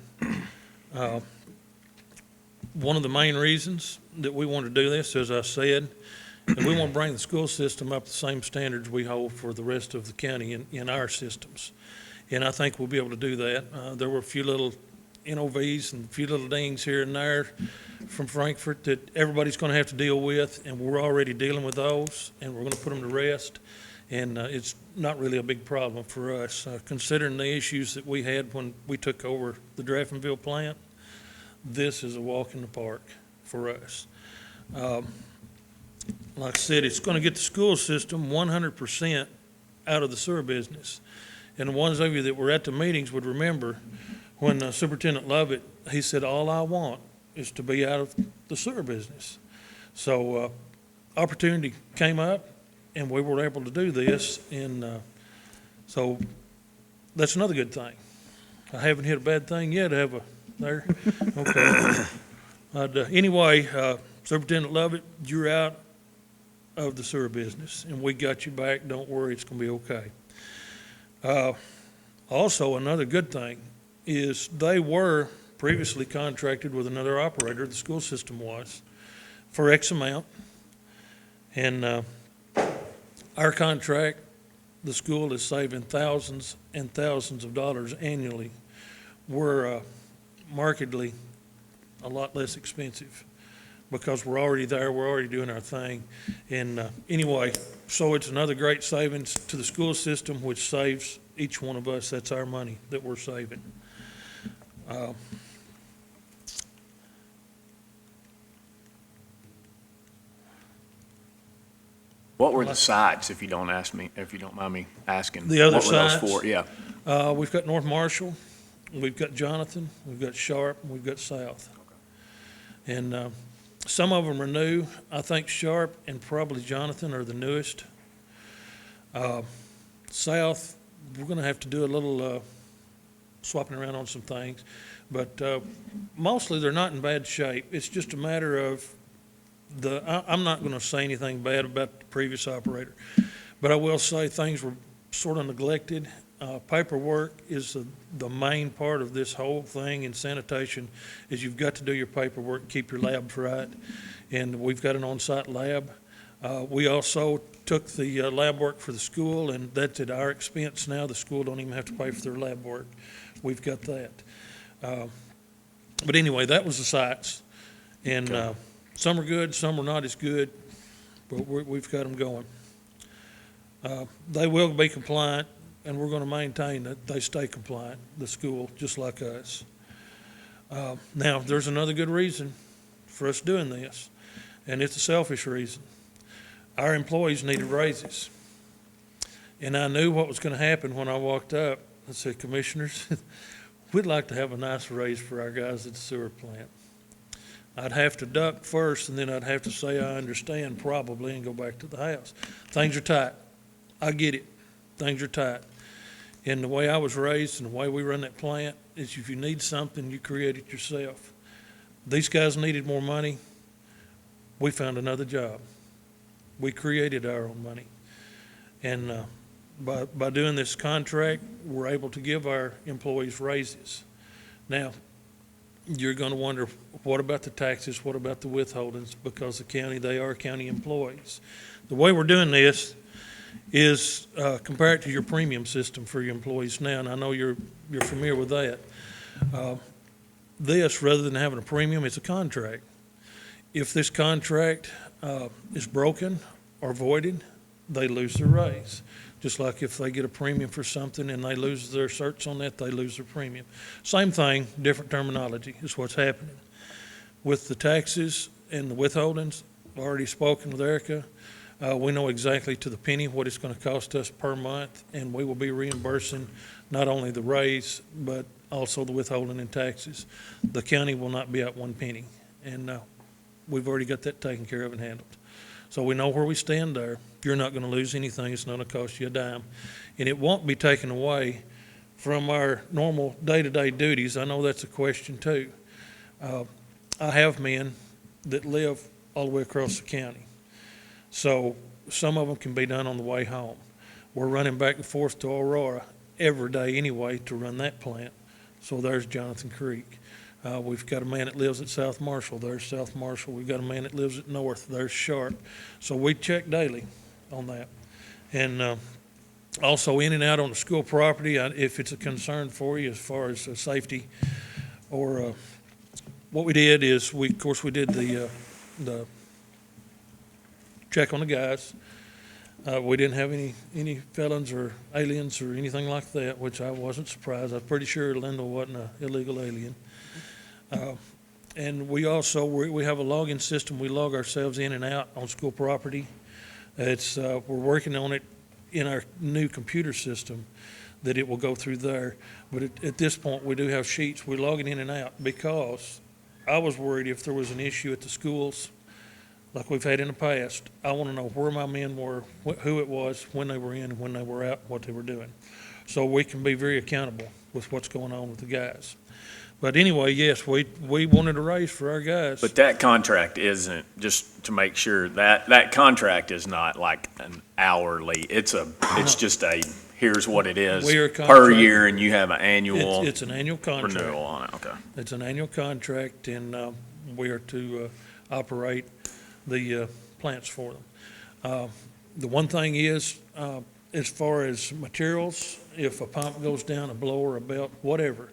One of the main reasons that we want to do this, as I said, and we want to bring the school system up to the same standards we hold for the rest of the county in our systems. And I think we'll be able to do that. There were a few little NOVs and a few little dings here and there from Frankfurt that everybody's going to have to deal with, and we're already dealing with those, and we're going to put them to rest. And it's not really a big problem for us. Considering the issues that we had when we took over the Draftonville plant, this is a walk in the park for us. Like I said, it's going to get the school system 100% out of the sewer business. And the ones of you that were at the meetings would remember when Superintendent Lovett, he said, all I want is to be out of the sewer business. So opportunity came up, and we were able to do this. And so that's another good thing. I haven't hit a bad thing yet, have I? There? Okay. Anyway, Superintendent Lovett, you're out of the sewer business, and we got you back. Don't worry, it's going to be okay. Also, another good thing is they were previously contracted with another operator, the school system was, for X amount. And our contract, the school is saving thousands and thousands of dollars annually. We're markedly a lot less expensive because we're already there, we're already doing our thing. And anyway, so it's another great savings to the school system, which saves each one of us. That's our money that we're saving. What were the sites, if you don't mind me asking? The other What were those sites? for? Yeah. We've got North Marshall, we've got Jonathan, we've got Sharp, and we've got South. And some of them are new. I think Sharp and probably Jonathan are the newest. South, we're going to have to do a little swapping around on some things. But mostly they're not in bad shape. It's just a matter of I'm not going to say anything bad about the previous operator, but I will say things were sort of neglected. Paperwork is the main part of this whole thing in sanitation, is you've got to do your paperwork, keep your labs right, and we've got an on-site lab. We also took the lab work for the school, and that's at our expense now. The school don't even have to pay for their lab work. We've got that. But anyway, that was the sites, and some are good, some are not as good, but we've got them going. They will be compliant, and we're going to maintain that they stay compliant, the school, just like us. Now, there's another good reason for us doing this, and it's a selfish reason. Our employees needed raises, and I knew what was going to happen when I walked up. I said, Commissioners, we'd like to have a nice raise for our guys at the sewer plant. I'd have to duck first, and then I'd have to say I understand probably and go back to the house. Things are tight. I get it. Things are tight. And the way I was raised and the way we run that plant is if you need something, you create it yourself. These guys needed more money. We found another job. We created our own money. And by doing this contract, we're able to give our employees raises. Now, you're going to wonder, what about the taxes? What about the withholdings? Because the county, they are county employees. The way we're doing this is compare it to your premium system for your employees now, and I know you're familiar with that. This, rather than having a premium, it's a contract. If this contract is broken or voided, they lose their raise. Just like if they get a premium for something and they lose their certs on that, they lose their premium. Same thing, different terminology is what's happening. With the taxes and the withholdings, I've already spoken with Erica. We know exactly to the penny what it's going to cost us per month, and we will be reimbursing not only the raise, but also the withholding and taxes. The county will not be out one penny, and we've already got that taken care of and handled. So we know where we stand there. You're not going to lose anything. It's not going to cost you a dime. And it won't be taken away from our normal day-to-day duties. I know that's a question too. I have men that live all the way across the county. So some of them can be done on the way home. We're running back and forth to Aurora every day anyway to run that plant. So there's Jonathan Creek. We've got a man that lives at South Marshall. There's South Marshall. We've got a man that lives at North. There's Sharp. So we check daily on that. And also in and out on the school property, if it's a concern for you as far as safety or what we did is we did the check on the guys. We didn't have any felons or aliens or anything like that, which I wasn't surprised. I'm pretty sure Linda wasn't an illegal alien. And we also, we have a logging system. We log ourselves in and out on school property. We're working on it in our new computer system that it will go through there. But at this point, we do have sheets. We're logging in and out because I was worried if there was an issue at the schools like we've had in the past. I want to know where my men were, who it was, when they were in, when they were out, what they were doing. So we can be very accountable with what's going on with the guys. But anyway, yes, we wanted a raise for our guys. But that contract isn't, just to make sure, that contract is not like an hourly, it's just a, here's what it is We are per contract- year, and you have an annual It's an annual contract. renewal on it, okay. It's an annual contract, and we are to operate the plants for them. The one thing is, as far as materials, if a pump goes down, a blower, a belt, whatever,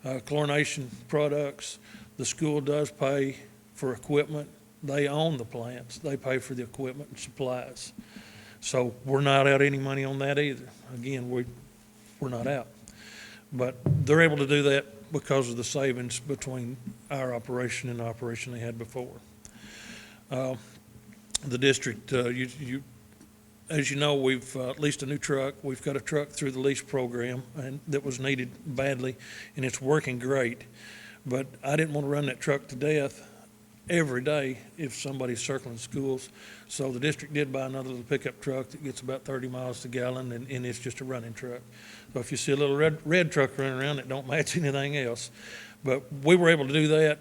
chlorination products, the school does pay for equipment. They own the plants. They pay for the equipment and supplies. So we're not out any money on that either. Again, we're not out. But they're able to do that because of the savings between our operation and the operation they had before. The district, as you know, we've leased a new truck. We've got a truck through the lease program and that was needed badly, and it's working great. But I didn't want to run that truck to death every day if somebody's circling schools. So the district did buy another little pickup truck that gets about 30 miles a gallon, and it's just a running truck. So if you see a little red truck running around, it don't match anything else. But we were able to do that,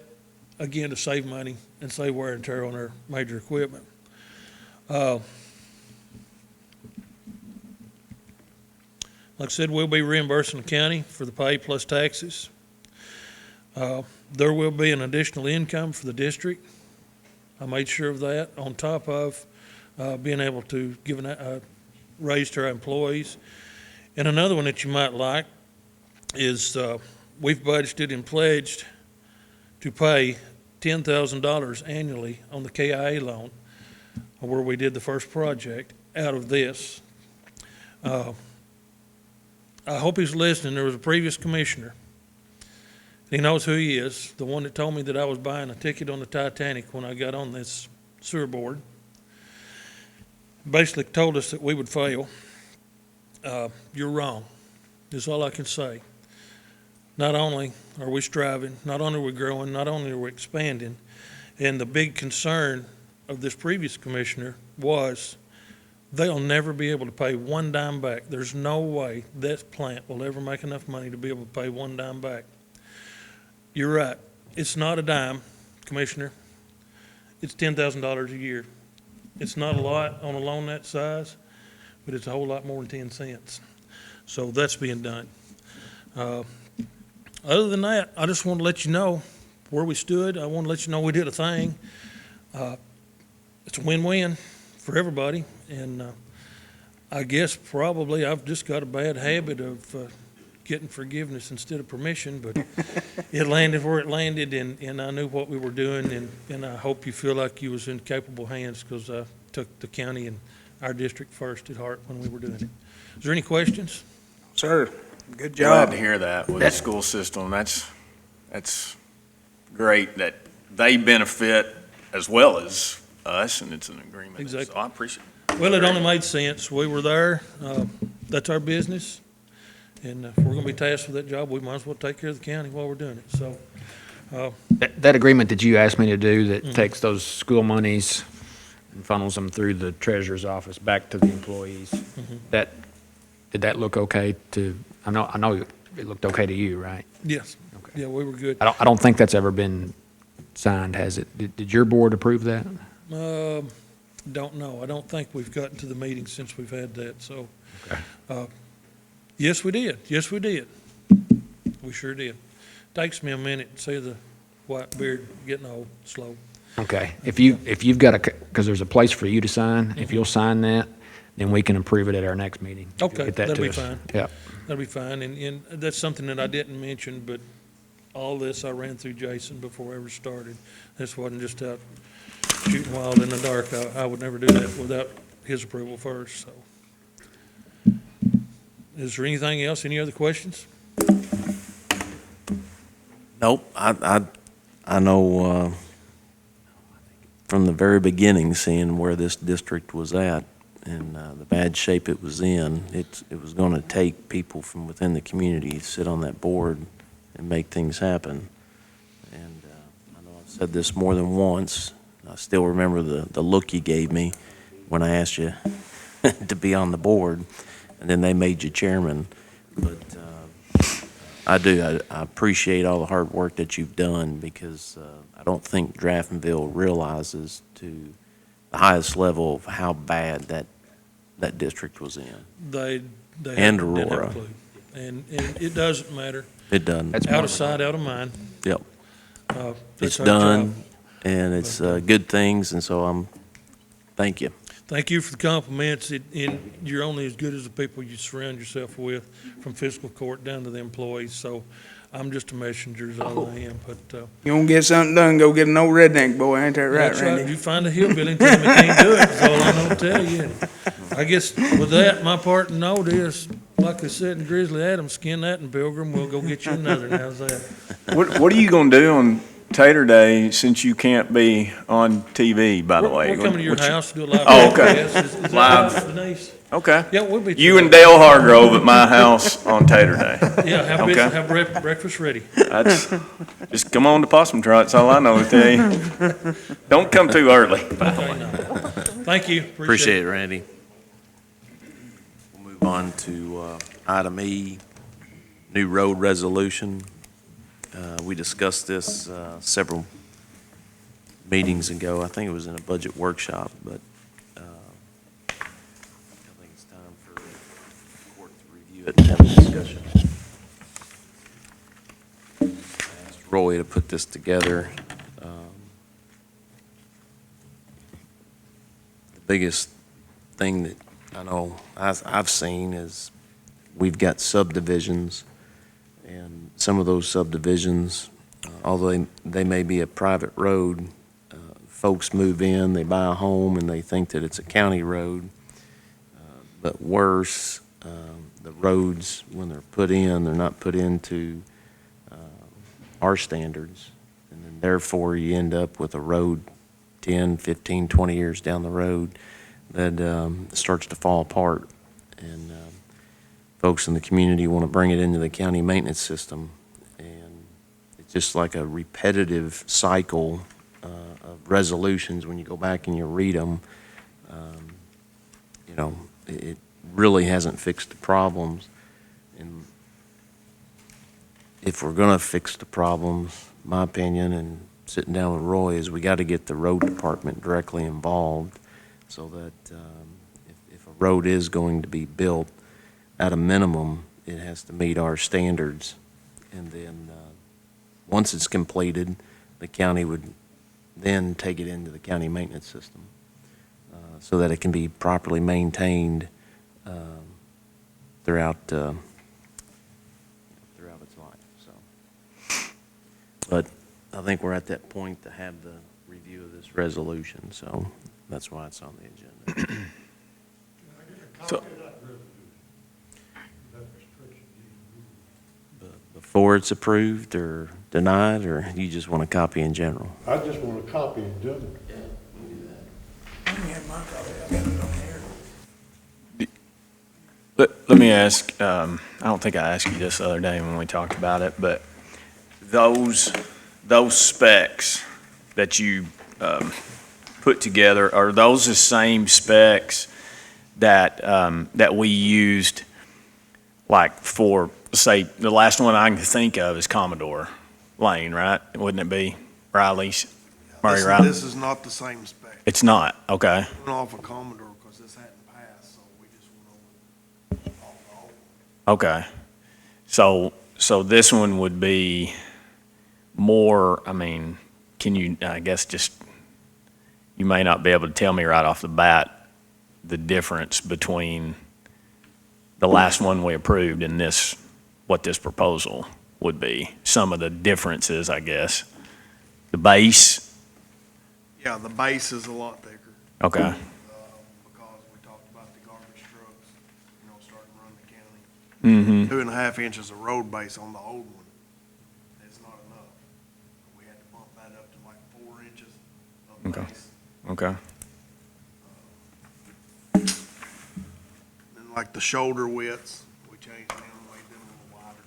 again, to save money and save wear and tear on our major equipment. Like I said, we'll be reimbursing the county for the pay plus taxes. There will be an additional income for the district. I made sure of that, on top of being able to give a raise to our employees. And another one that you might like is we've budgeted and pledged to pay $10,000 annually on the KIA loan, where we did the first project out of this. I hope he's listening. There was a previous commissioner. He knows who he is, the one that told me that I was buying a ticket on the Titanic when I got on this sewer board. Basically told us that we would fail. You're wrong, is all I can say. Not only are we striving, not only are we growing, not only are we expanding, and the big concern of this previous commissioner was they'll never be able to pay one dime back. There's no way that plant will ever make enough money to be able to pay one dime back. You're right. It's not a dime, Commissioner. It's $10,000 a year. It's not a lot on a loan that size, but it's a whole lot more than 10 cents. So that's being done. Other than that, I just want to let you know where we stood. I want to let you know we did a thing. It's a win-win for everybody. And I guess probably I've just got a bad habit of getting forgiveness instead of permission, but it landed where it landed, and I knew what we were doing, and I hope you feel like you was in capable hands, because I took the county and our district first at heart when we were doing it. Is there any questions? Sir, good Glad job. to hear that with the school system. That's great that they benefit as well as us, and it's an agreement. Exactly. So I appreciate it. Well, it only made sense. We were there. That's our business. And if we're going to be tasked with that job, we might as well take care of the county while we're doing it. So, That agreement that you asked me to do that takes those school monies and funnels them through the treasurer's office back to the employees, did that look okay to, I know it looked okay to you, right? yes. Okay. Yeah, we were good. I don't think that's ever been signed, has it? Did your board approve that? Don't know. I don't think we've gotten to the meeting since we've had that. So, Okay. yes, we did. Yes, we did. We sure did. Takes me a minute to see the white beard getting old, slow. Okay. If you've got because there's a place for you to sign, if you'll sign that, then we can approve it at our next meeting. If you'll Okay, get that that'll to be us. fine. Yep. That'll be fine. And that's something that I didn't mention, but all this I ran through Jason before I ever started. This wasn't just out shooting wild in the dark. I would never do that without his approval first, so. Is there anything else? Any other questions? Nope, I know, from the very beginning, seeing where this district was at and the bad shape it was in, it was going to take people from within the community to sit on that board and make things happen. And I know I've said this more than once. I still remember the look you gave me when I asked you to be on the board, and then they made you chairman. But I appreciate all the hard work that you've done, because I don't think Draftonville realizes to the highest level of how bad that district was in. They And didn't have a Aurora. clue. And it doesn't matter. It done. Out of sight, out of mind. Yep. That's It's our job. done, and it's good things, and so thank you. Thank you for the compliments, and you're only as good as the people you surround yourself with, from Fiscal Court down to the employees, so I'm just a messenger is all I am, but, You want to get something done, go get an old redneck boy, ain't that right, that's right. Randy? You find a hillbilly and tell me can't do it, that's all I'm gonna tell you. And I guess with that, my part in note is, like I said in Grizzly Adams, skin that and Pilgrim, we'll go get you another, and how's that? What are you gonna do on Tater Day since you can't be on TV, by the way? We're coming to your What you- house to do a live Oh, okay. broadcast. Is that Live. right, Denise? Okay. Yeah, we'll be. You and Dale Hargrove at my house on Tater Day. Yeah, Okay. have breakfast ready. That's, just come on to Possum Trot, that's all I know to tell you. Don't come too early. Okay, no. Thank you. Appreciate it, Randy. We'll move on to item E, new road resolution. We discussed this several meetings ago. I think it was in a budget workshop, but I think it's time for the court to review it and have a discussion. I asked Roy to put this together. The biggest thing that I know I've seen is we've got subdivisions, and some of those subdivisions, although they may be a private road, folks move in, they buy a home, and they think that it's a county road. But worse, the roads, when they're put in, they're not put into our standards. And then therefore, you end up with a road 10, 15, 20 years down the road that starts to fall apart. And folks in the community want to bring it into the county maintenance system. And it's just like a repetitive cycle of resolutions. When you go back and you read them, you know, it really hasn't fixed the problems. And if we're going to fix the problems, my opinion, and sitting down with Roy, is we got to get the road department directly involved so that if a road is going to be built, at a minimum, it has to meet our standards. And then once it's completed, the county would then take it into the county maintenance system so that it can be properly maintained throughout its life. So, but I think we're at that point to have the review of this resolution, so that's why it's on the agenda. So, before it's approved or denied, or you just want a copy in general? I just want a copy in general. Let me ask, I don't think I asked you this the other day when we talked about it, but those specs that you put together, are those the same specs that we used, like for, say, the last one I can think of is Commodore Lane, right? Wouldn't it be Riley's? Murray Riley? This is not the same spec. It's not, okay. Went off of Commodore because this hadn't passed, so we just went over. Okay. So this one would be more, I mean, can you, I guess just, you may not be able to tell me right off the bat the difference between the last one we approved and this, what this proposal would be. Some of the differences, I guess. The base, Yeah, the base is a lot thicker. okay, Because we talked about the garbage trucks, starting to run the county. mm-hmm, 2.5 inches of road base on the old one is not enough. We had to bump that up to like 4 inches of Okay. base. okay, And like the shoulder widths, we changed them, made them a little wider.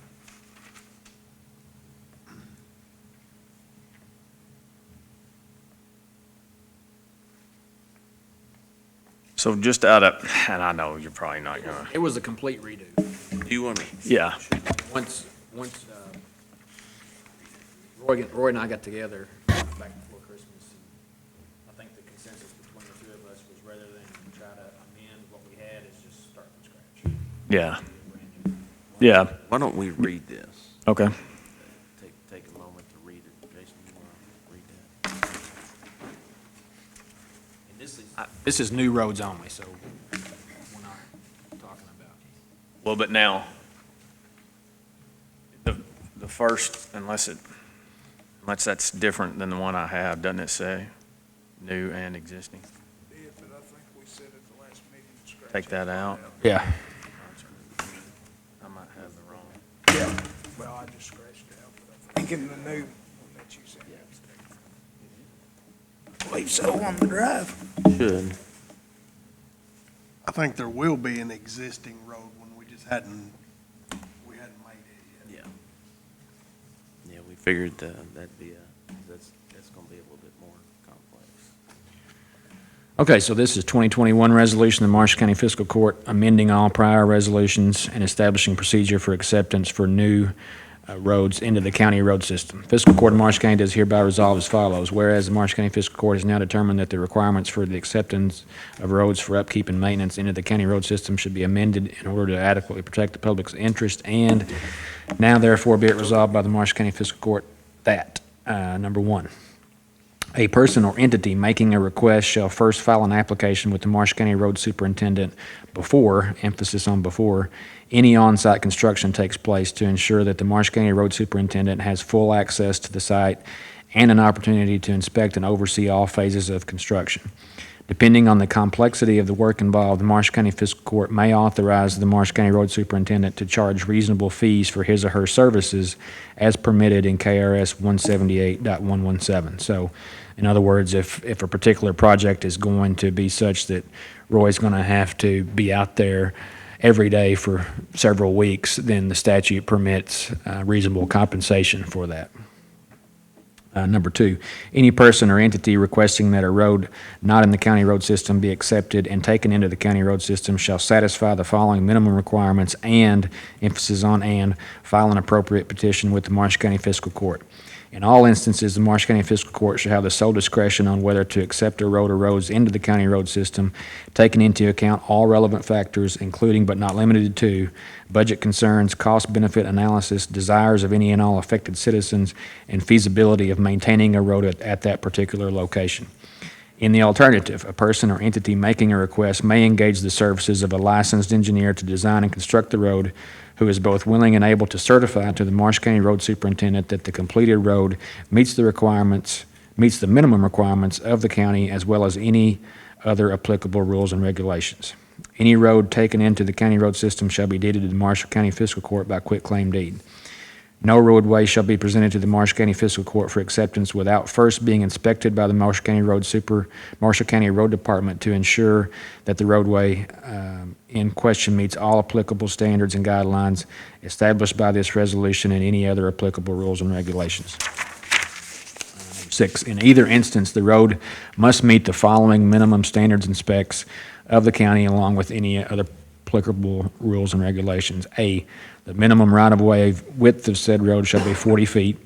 so just out of, and I know you're probably not gonna, It was a complete redo. Do you want to? yeah, Once Roy and I got together back before Christmas, and I think the consensus between the two of us was rather than try to amend what we had, is just start from scratch. yeah, yeah, Why don't we read this? okay. Take a moment to read it. Jason, you want to read that? And this is, This is new roads only, so we're not talking about. Well, but now, the first, unless that's different than the one I have, doesn't it say new and existing? Take that out. Yeah. I might have the wrong. Yeah, well, I just scratched it out, but I think in the new one that you said. I believe so on the drive. Should. I think there will be an existing road when we just hadn't made it yet. Yeah, we figured that'd be that's gonna be a little bit more complex. Okay, so this is 2021 resolution of the Marshall County Fiscal Court amending all prior resolutions and establishing procedure for acceptance for new roads into the county road system. Fiscal Court of Marshall County does hereby resolve as follows. Whereas the Marshall County Fiscal Court has now determined that the requirements for the acceptance of roads for upkeep and maintenance into the county road system should be amended in order to adequately protect the public's interest, and now therefore be it resolved by the Marshall County Fiscal Court that, number one, a person or entity making a request shall first file an application with the Marshall County Road Superintendent before, emphasis on before, any on-site construction takes place to ensure that the Marshall County Road Superintendent has full access to the site and an opportunity to inspect and oversee all phases of construction. Depending on the complexity of the work involved, the Marshall County Fiscal Court may authorize the Marshall County Road Superintendent to charge reasonable fees for his or her services as permitted in KRS 178.117. So, in other words, if a particular project is going to be such that Roy's going to have to be out there every day for several weeks, then the statute permits reasonable compensation for that. Number two, any person or entity requesting that a road not in the county road system be accepted and taken into the county road system shall satisfy the following minimum requirements and, emphasis on and, file an appropriate petition with the Marshall County Fiscal Court. In all instances, the Marshall County Fiscal Court shall have the sole discretion on whether to accept a road or roads into the county road system, taking into account all relevant factors, including but not limited to budget concerns, cost-benefit analysis, desires of any and all affected citizens, and feasibility of maintaining a road at that particular location. In the alternative, a person or entity making a request may engage the services of a licensed engineer to design and construct the road, who is both willing and able to certify to the Marshall County Road Superintendent that the completed road meets the minimum requirements of the county as well as any other applicable rules and regulations. Any road taken into the county road system shall be deeded to the Marshall County Fiscal Court by quitclaim deed. No roadway shall be presented to the Marshall County Fiscal Court for acceptance without first being inspected by the Marshall County Road Department to ensure that the roadway in question meets all applicable standards and guidelines established by this resolution and any other applicable rules and regulations. 6, in either instance, the road must meet the following minimum standards and specs of the county along with any other applicable rules and regulations. A, the minimum right-of-way width of said road shall be 40 feet.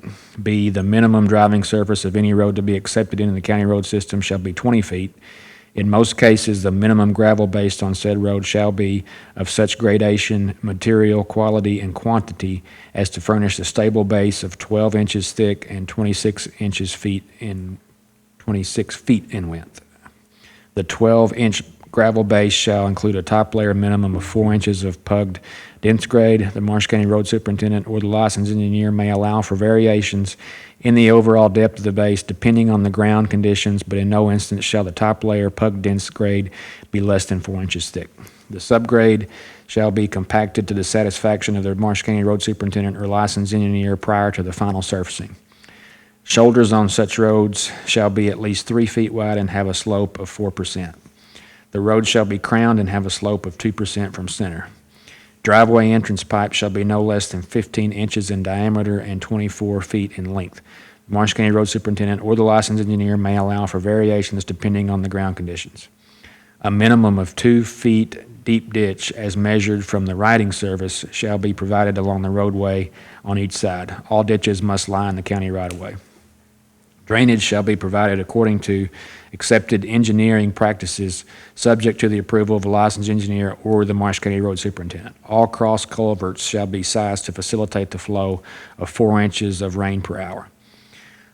B, the minimum driving surface of any road to be accepted into the county road system shall be 20 feet. In most cases, the minimum gravel based on said road shall be of such gradation, material, quality, and quantity as to furnish a stable base of 12 inches thick and 26 feet in width. The 12-inch gravel base shall include a top layer minimum of 4 inches of pugged dense grade. The Marshall County Road Superintendent or the licensed engineer may allow for variations in the overall depth of the base depending on the ground conditions, but in no instance shall the top layer pugged dense grade be less than 4 inches thick. The subgrade shall be compacted to the satisfaction of the Marshall County Road Superintendent or licensed engineer prior to the final surfacing. Shoulders on such roads shall be at least 3 feet wide and have a slope of 4%. The road shall be crowned and have a slope of 2% from center. Driveway entrance pipe shall be no less than 15 inches in diameter and 24 feet in length. The Marshall County Road Superintendent or the licensed engineer may allow for variations depending on the ground conditions. A minimum of 2 feet deep ditch as measured from the riding service shall be provided along the roadway on each side. All ditches must lie in the county right-of-way. Drainage shall be provided according to accepted engineering practices, subject to the approval of a licensed engineer or the Marshall County Road Superintendent. All cross culverts shall be sized to facilitate the flow of 4 inches of rain per hour.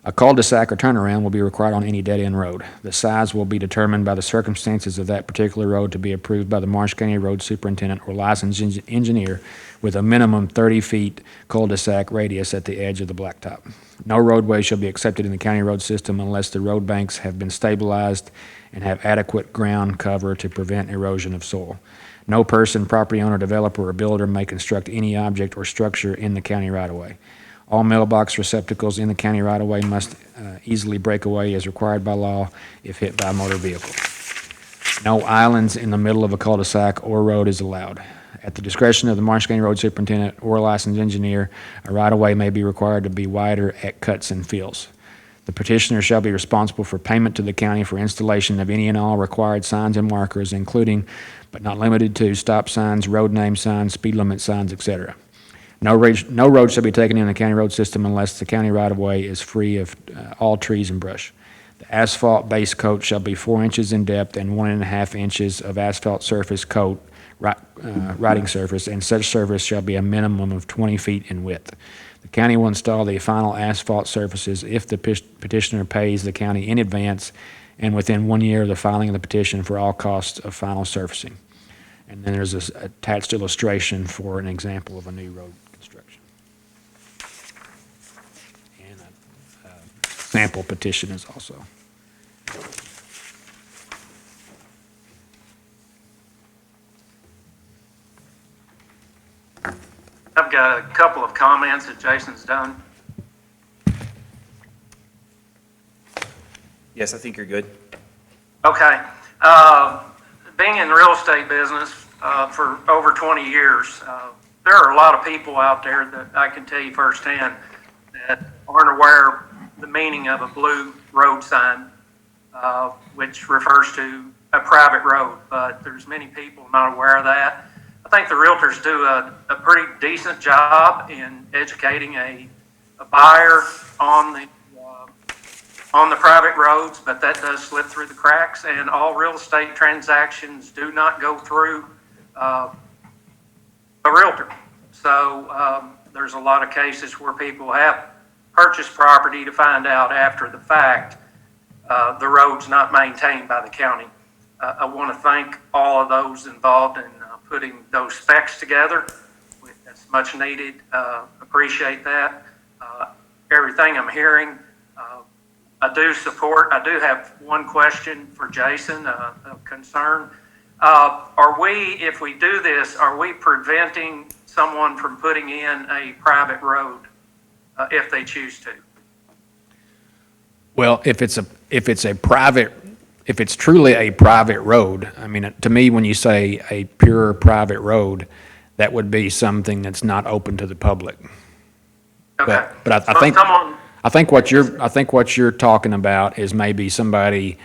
A cul-de-sac or turnaround will be required on any dead-end road. The size will be determined by the circumstances of that particular road to be approved by the Marsh County Road Superintendent or licensed engineer with a minimum 30 feet cul-de-sac radius at the edge of the blacktop. No roadway shall be accepted in the county road system unless the road banks have been stabilized and have adequate ground cover to prevent erosion of soil. No person, property owner, developer, or builder may construct any object or structure in the county right-of-way. All mailbox receptacles in the county right-of-way must easily break away as required by law if hit by a motor vehicle. No islands in the middle of a cul-de-sac or road is allowed. At the discretion of the Marsh County Road Superintendent or licensed engineer, a right-of-way may be required to be wider at cuts and fills. The petitioner shall be responsible for payment to the county for installation of any and all required signs and markers, including but not limited to stop signs, road name signs, speed limit signs, etc. No road shall be taken in the county road system unless the county right-of-way is free of all trees and brush. The asphalt base coat shall be 4 inches in depth and 1.5 inches of asphalt surface coat, riding surface, and such surface shall be a minimum of 20 feet in width. The county will install the final asphalt surfaces if the petitioner pays the county in advance and within 1 year of the filing of the petition for all costs of final surfacing. And then there's this attached illustration for an example of a new road construction. And a sample petition is also. I've got a couple of comments that Jason's done. Yes, I think you're good. Okay. Being in the real estate business for over 20 years, there are a lot of people out there that I can tell you firsthand that aren't aware of the meaning of a blue road sign, which refers to a private road, but there's many people not aware of that. I think the realtors do a pretty decent job in educating a buyer on the private roads, but that does slip through the cracks, and all real estate transactions do not go through a realtor. So there's a lot of cases where people have purchased property to find out after the fact the road's not maintained by the county. I want to thank all of those involved in putting those specs together. That's much needed. Appreciate that. Everything I'm hearing, I do support. I do have one question for Jason, a concern. Are we, if we do this, are we preventing someone from putting in a private road if they choose to? Well, if it's truly a private road, I mean, to me, when you say a pure private road, that would be something that's not open to the public. Okay. But I So think. someone- I think what you're talking about is maybe somebody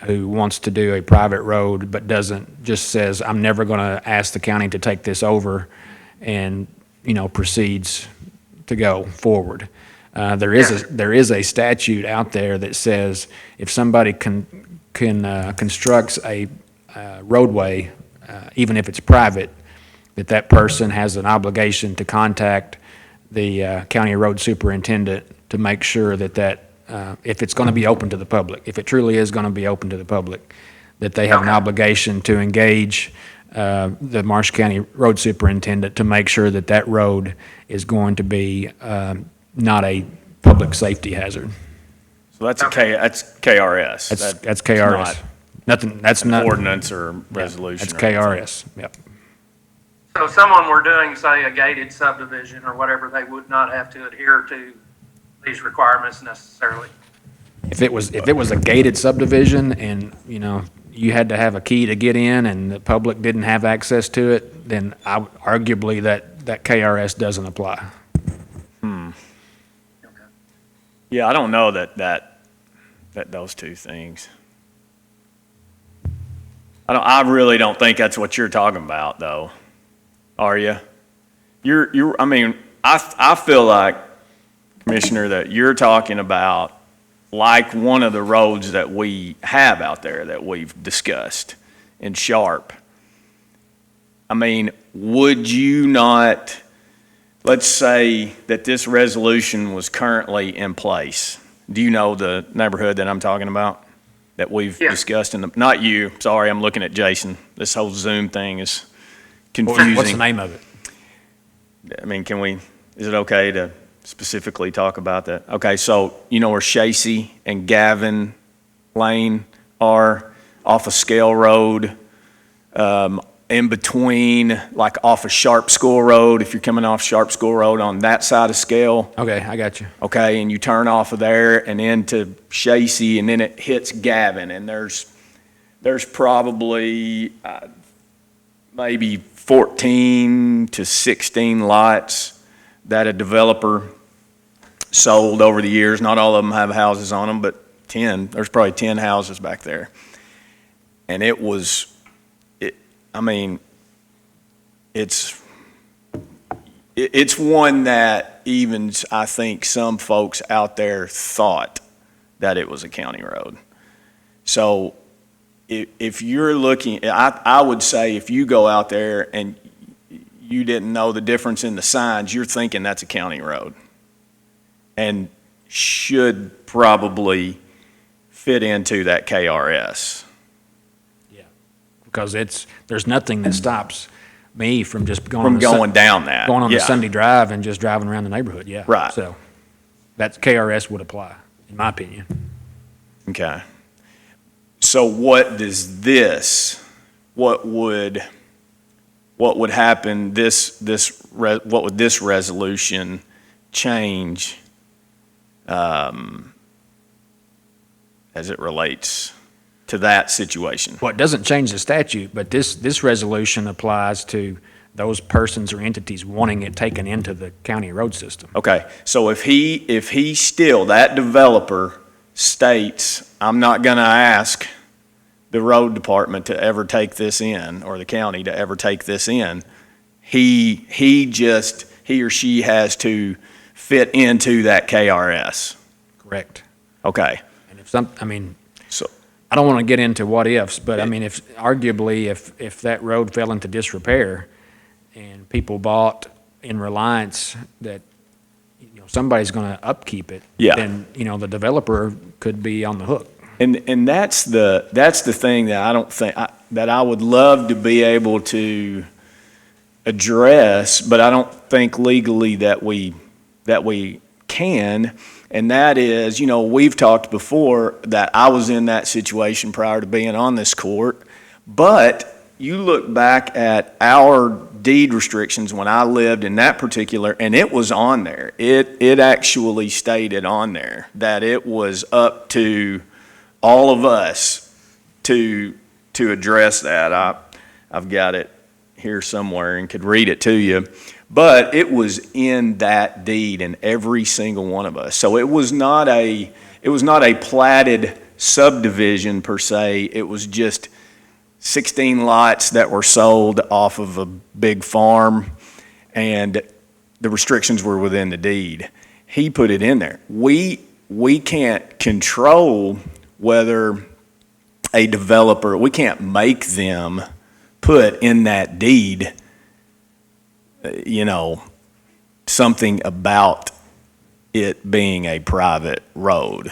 who wants to do a private road but just says, I'm never going to ask the county to take this over, and, proceeds to go forward. There is a statute out there that says if somebody constructs a roadway, even if it's private, that person has an obligation to contact the county road superintendent to make sure that if it's going to be open to the public, if it truly is going to be open to the public, that they have an obligation to engage the Marsh County road superintendent to make sure that road is going to be not a public safety hazard. So that's that's KRS. That's KRS. Nothing, that's not. Ordinance or resolution. That's or anything. KRS, yep. So if someone were doing, say, a gated subdivision or whatever, they would not have to adhere to these requirements necessarily. If it was a gated subdivision and, you had to have a key to get in and the public didn't have access to it, then arguably that KRS doesn't apply. Yeah, I don't know that those two things. I really don't think that's what you're talking about, though. Are you? I feel like, Commissioner, that you're talking about like one of the roads that we have out there that we've discussed in Sharp. Would you not, let's say that this resolution was currently in place Do you know the neighborhood that I'm talking about? That we've Yeah. discussed not you, sorry, I'm looking at Jason. This whole Zoom thing is confusing. What's the name of it? I mean, is it okay to specifically talk about that? Okay, so you know where Shacy and Gavin Lane are off of Scale Road, in between, like off of Sharp School Road, if you're coming off Sharp School Road on that side of Scale. Okay, I got you. Okay, and you turn off of there and into Shacy, and then it hits Gavin, and there's probably maybe 14 to 16 lots that a developer sold over the years. Not all of them have houses on them, but 10. There's probably 10 houses back there. And it's one that even, I think, some folks out there thought that it was a county road. So if you're looking, I would say if you go out there and you didn't know the difference in the signs, you're thinking that's a county road. And should probably fit into that KRS. Because there's nothing that stops me from just going. From going down that. Going on Yeah. the Sunday drive and just driving around the neighborhood, yeah. Right. So, that KRS would apply, in my opinion. Okay. So what does this, what would happen, what would this resolution change as it relates to that situation? Well, it doesn't change the statute, but this resolution applies to those persons or entities wanting it taken into the county road system. Okay, so if he still, that developer states, I'm not gonna ask the road department to ever take this in, or the county to ever take this in, he or she has to fit into that KRS. Correct. Okay. And if I don't want to get into what ifs, but I mean, if that road fell into disrepair and people bought in reliance that, somebody's going to upkeep it, Yeah. then, the developer could be on the hook. And that's the thing that I don't think, that I would love to be able to address, but I don't think legally that we can. And that is, we've talked before that I was in that situation prior to being on this court, but you look back at our deed restrictions when I lived in that particular, and it was on there. It actually stated on there that it was up to all of us to address that. I've got it here somewhere and could read it to you. But it was in that deed in every single one of us. So it was not a platted subdivision per se. It was just 16 lots that were sold off of a big farm, and the restrictions were within the deed. He put it in there. We can't control whether a developer, we can't make them put in that deed something about it being a private road,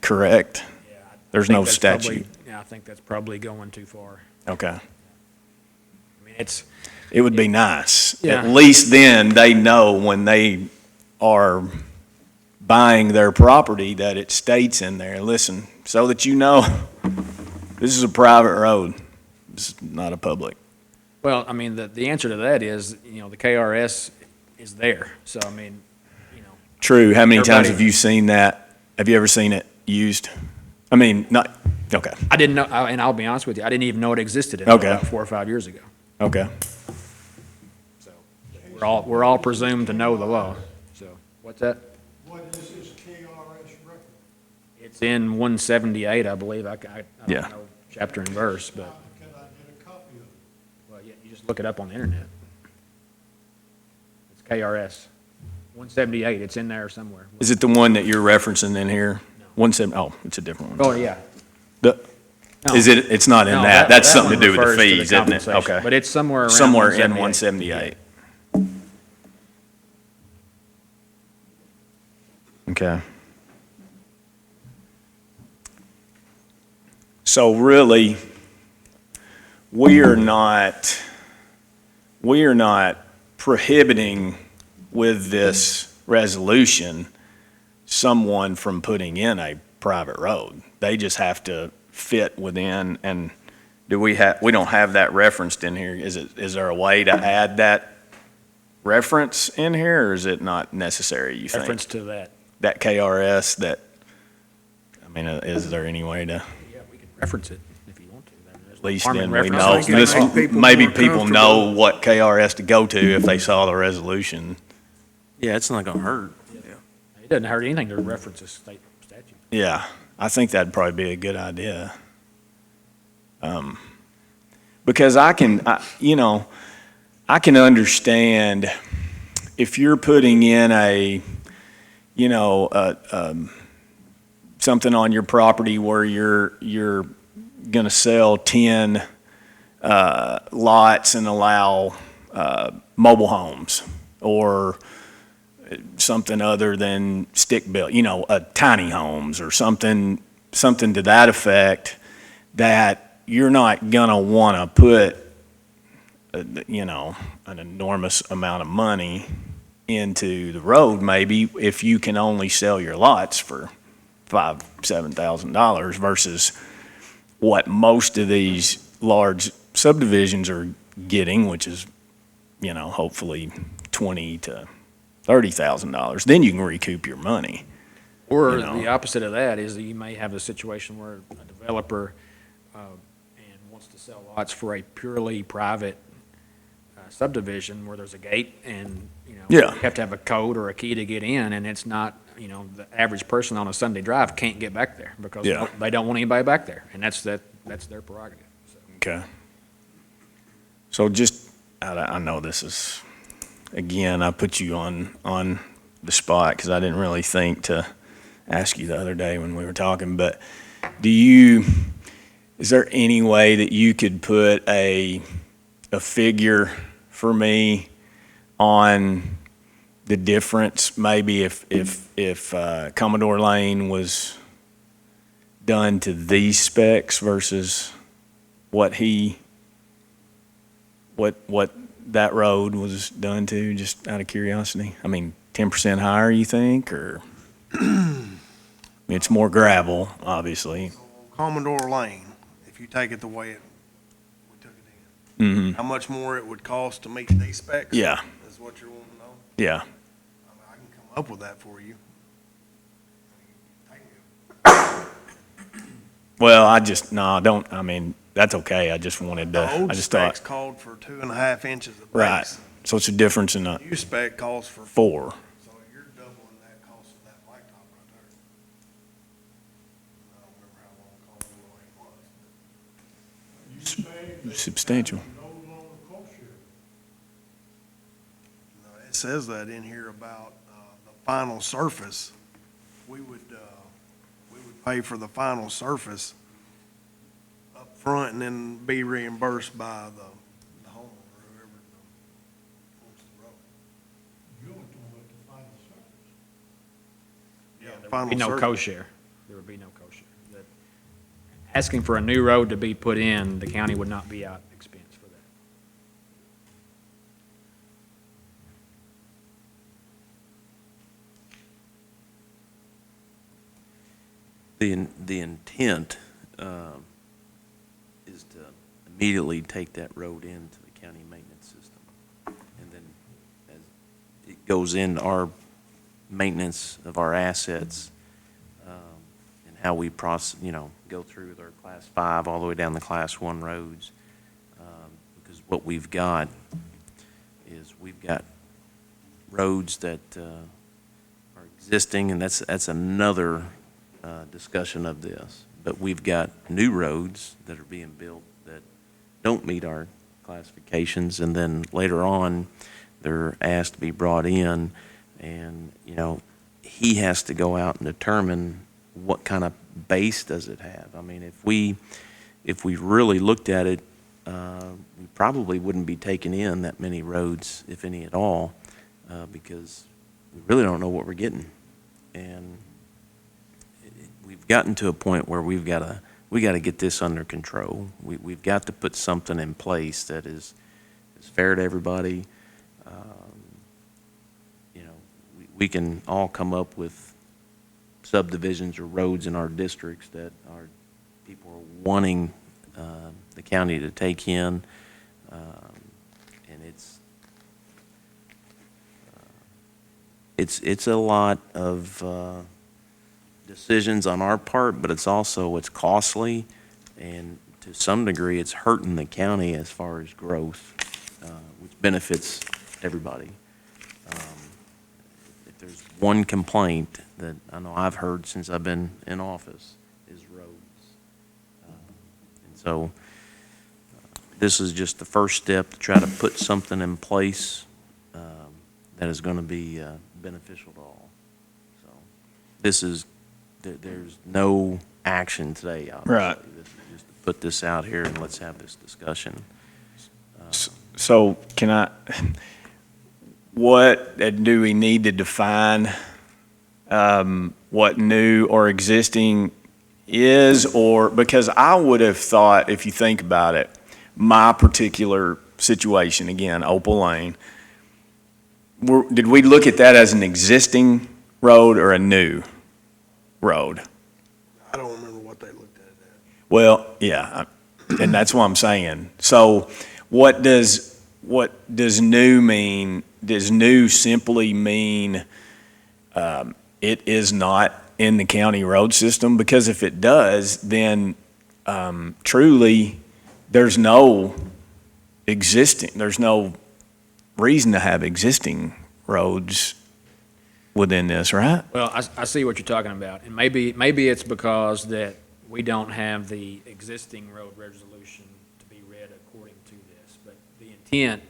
correct? Yeah, There's no statute. I think that's probably going too far. Okay. I mean, It would be nice. Yeah. At least then they know when they are buying their property that it states in there, listen, so that this is a private road. This is not a public. Well, I mean, the answer to that is, the KRS is there. So, I mean, True. How many times Everybody- have you seen that? Have you ever seen it used? I mean, not, okay, I didn't know, and I'll be honest with you, I didn't even know it existed until Okay. about 4 or 5 years ago. okay. So, we're all presumed to know the law. So, what's that? What is this KRS record? It's in 178, I believe. I Yeah. don't know chapter and verse, but, Can I get a copy of it? well, yeah, you just look it up on the internet. It's KRS 178. It's in there somewhere. Is it the one that you're referencing in here? 17, oh, it's a different one. Oh, yeah. The- No. Is it, it's not in No, that. That's that something to one do with the refers to fees, isn't it? compensation, Okay. But it's somewhere around Somewhere in 178. 178. Okay. So really, we are not prohibiting with this resolution someone from putting in a private road. They just have to fit within, and we don't have that referenced in here. Is there a way to add that reference in here, or is it not necessary, you think? Reference to that. That KRS, is there any way to? Yeah, we can reference it if you want to. At least Farming then we references. know, Make people maybe more people comfortable. know what KRS to go to if they saw the resolution. Yeah, it's not gonna hurt. It doesn't hurt anything to reference a state statute. Yeah, I think that'd probably be a good idea. Because I can understand if you're putting in something on your property where you're gonna sell 10 lots and allow mobile homes, or something other than stick built, tiny homes or something to that effect, that you're not gonna wanna put, an enormous amount of money into the road, maybe, if you can only sell your lots for $7,000 versus what most of these large subdivisions are getting, which is, hopefully $20,000 to $30,000. Then you can recoup your money. Or You know. the opposite of that is that you may have a situation where a developer and wants to sell lots for a purely private subdivision where there's a gate and, Yeah. you have to have a code or a key to get in, and it's not, the average person on a Sunday drive can't get back there because Yeah. they don't want anybody back there, and that's their prerogative. So. Okay. So I know this is, again, I put you on the spot because I didn't really think to ask you the other day when we were talking, but is there any way that you could put a figure for me on the difference, maybe if Commodore Lane was done to these specs versus what that road was done to, just out of curiosity? 10% higher, you think, or? It's more gravel, obviously. Commodore Lane, if you take it the way we took it in, Mm-hmm. how much more it would cost to meet these specs? Yeah, Is what you're wanting to know? yeah. I can come up with that for you. Well, that's okay. I just wanted to, The old I just specs thought, called for 2.5 inches of right. base. So it's a difference in a New spec calls for 4. So you're doubling that cost of that blacktop right there. I don't remember how long Commodore Lane was. Substantial. No, it says that in here about the final surface. We would pay for the final surface up front and then be reimbursed by the homeowner, whoever owns the road. Yeah, There would final be no surface. co-share. There would be no co-share. Asking for a new road to be put in, the county would not be out expense for that. The intent is to immediately take that road into the county maintenance system. And then as it goes into our maintenance of our assets, and how we go through their class 5 all the way down the class 1 roads. Because what we've got is we've got roads that are existing, and that's another discussion of this. But we've got new roads that are being built that don't meet our classifications, and then later on, they're asked to be brought in, and, he has to go out and determine what kind of base does it have. If we really looked at it, we probably wouldn't be taking in that many roads, if any at all, because we really don't know what we're getting. And we've gotten to a point where we've got we got to get this under control. We've got to put something in place that is fair to everybody. We can all come up with subdivisions or roads in our districts that our people are wanting the county to take in, and it's a lot of decisions on our part, but it's costly, and to some degree, it's hurting the county as far as growth, which benefits everybody. If there's one complaint that I know I've heard since I've been in office is roads. And so this is just the first step to try to put something in place that is going to be beneficial to all. So there's no action today, obviously. Right. This is just to put this out here and let's have this discussion. So what do we need to define what new or existing is? Or, because I would have thought, if you think about it, my particular situation, again, Opal Lane, did we look at that as an existing road or a new road? I don't remember what they looked at it as. Well, yeah, and that's what I'm saying. So what does new mean? Does new simply mean it is not in the county road system? Because if it does, then truly there's no reason to have existing roads within this, right? Well, I see what you're talking about, and maybe it's because that we don't have the existing road resolution to be read according to this, but the intent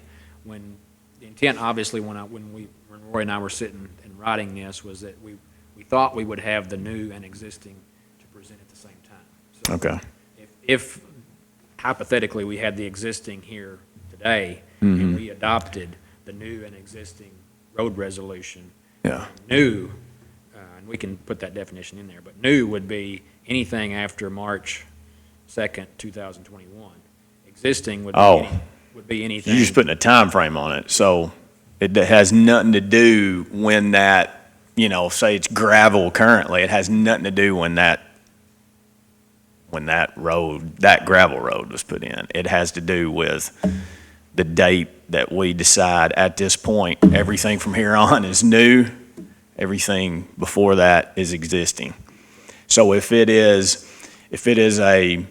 obviously when Roy and I were sitting and writing this was that we thought we would have the new and existing to present at the same time. So Okay. if hypothetically we had the existing here today and we adopted the new and existing road resolution, Yeah. new, and we can put that definition in there, but new would be anything after March 2nd, 2021. Existing would be, Oh. would be anything. You're just putting a time frame on it, so it has nothing to do when that, say it's gravel currently, it has nothing to do when that gravel road was put in. It has to do with the date that we decide at this point, everything from here on is new, everything before that is existing. So if it is a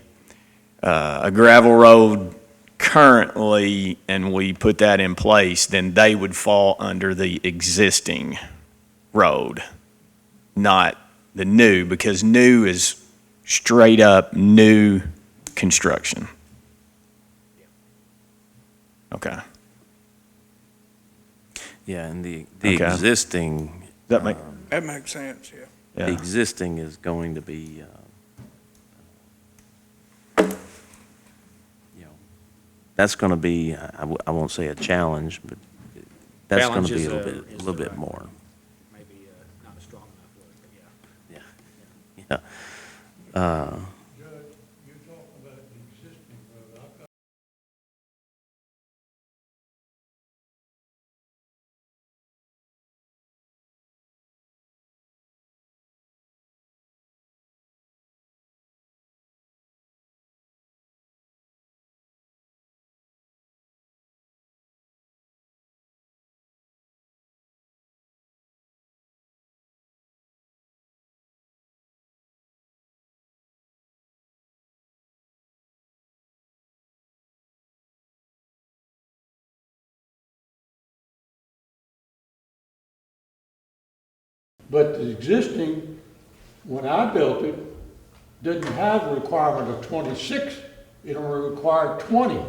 gravel road currently and we put that in place, then they would fall under the existing road, not the new, because new is straight up new construction. Okay. Yeah, and the Okay. existing, That make, That makes sense, yeah. the yeah. existing is going to be, that's going to be, I won't say a challenge, but that's going Challenge to be is a the little bit right more. word. Maybe not a strong enough word, but yeah. Yeah. But the existing, when I built it, didn't have a requirement of 26, it only required 20.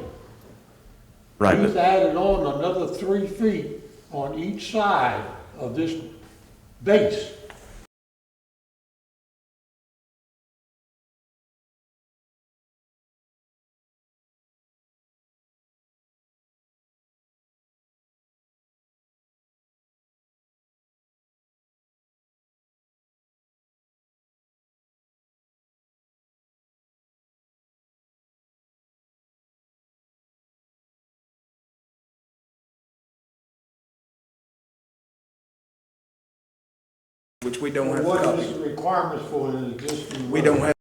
Right, He's but- added on another 3 feet on each side of this base. which we don't have a What copy. is the requirements for an existing? We don't road?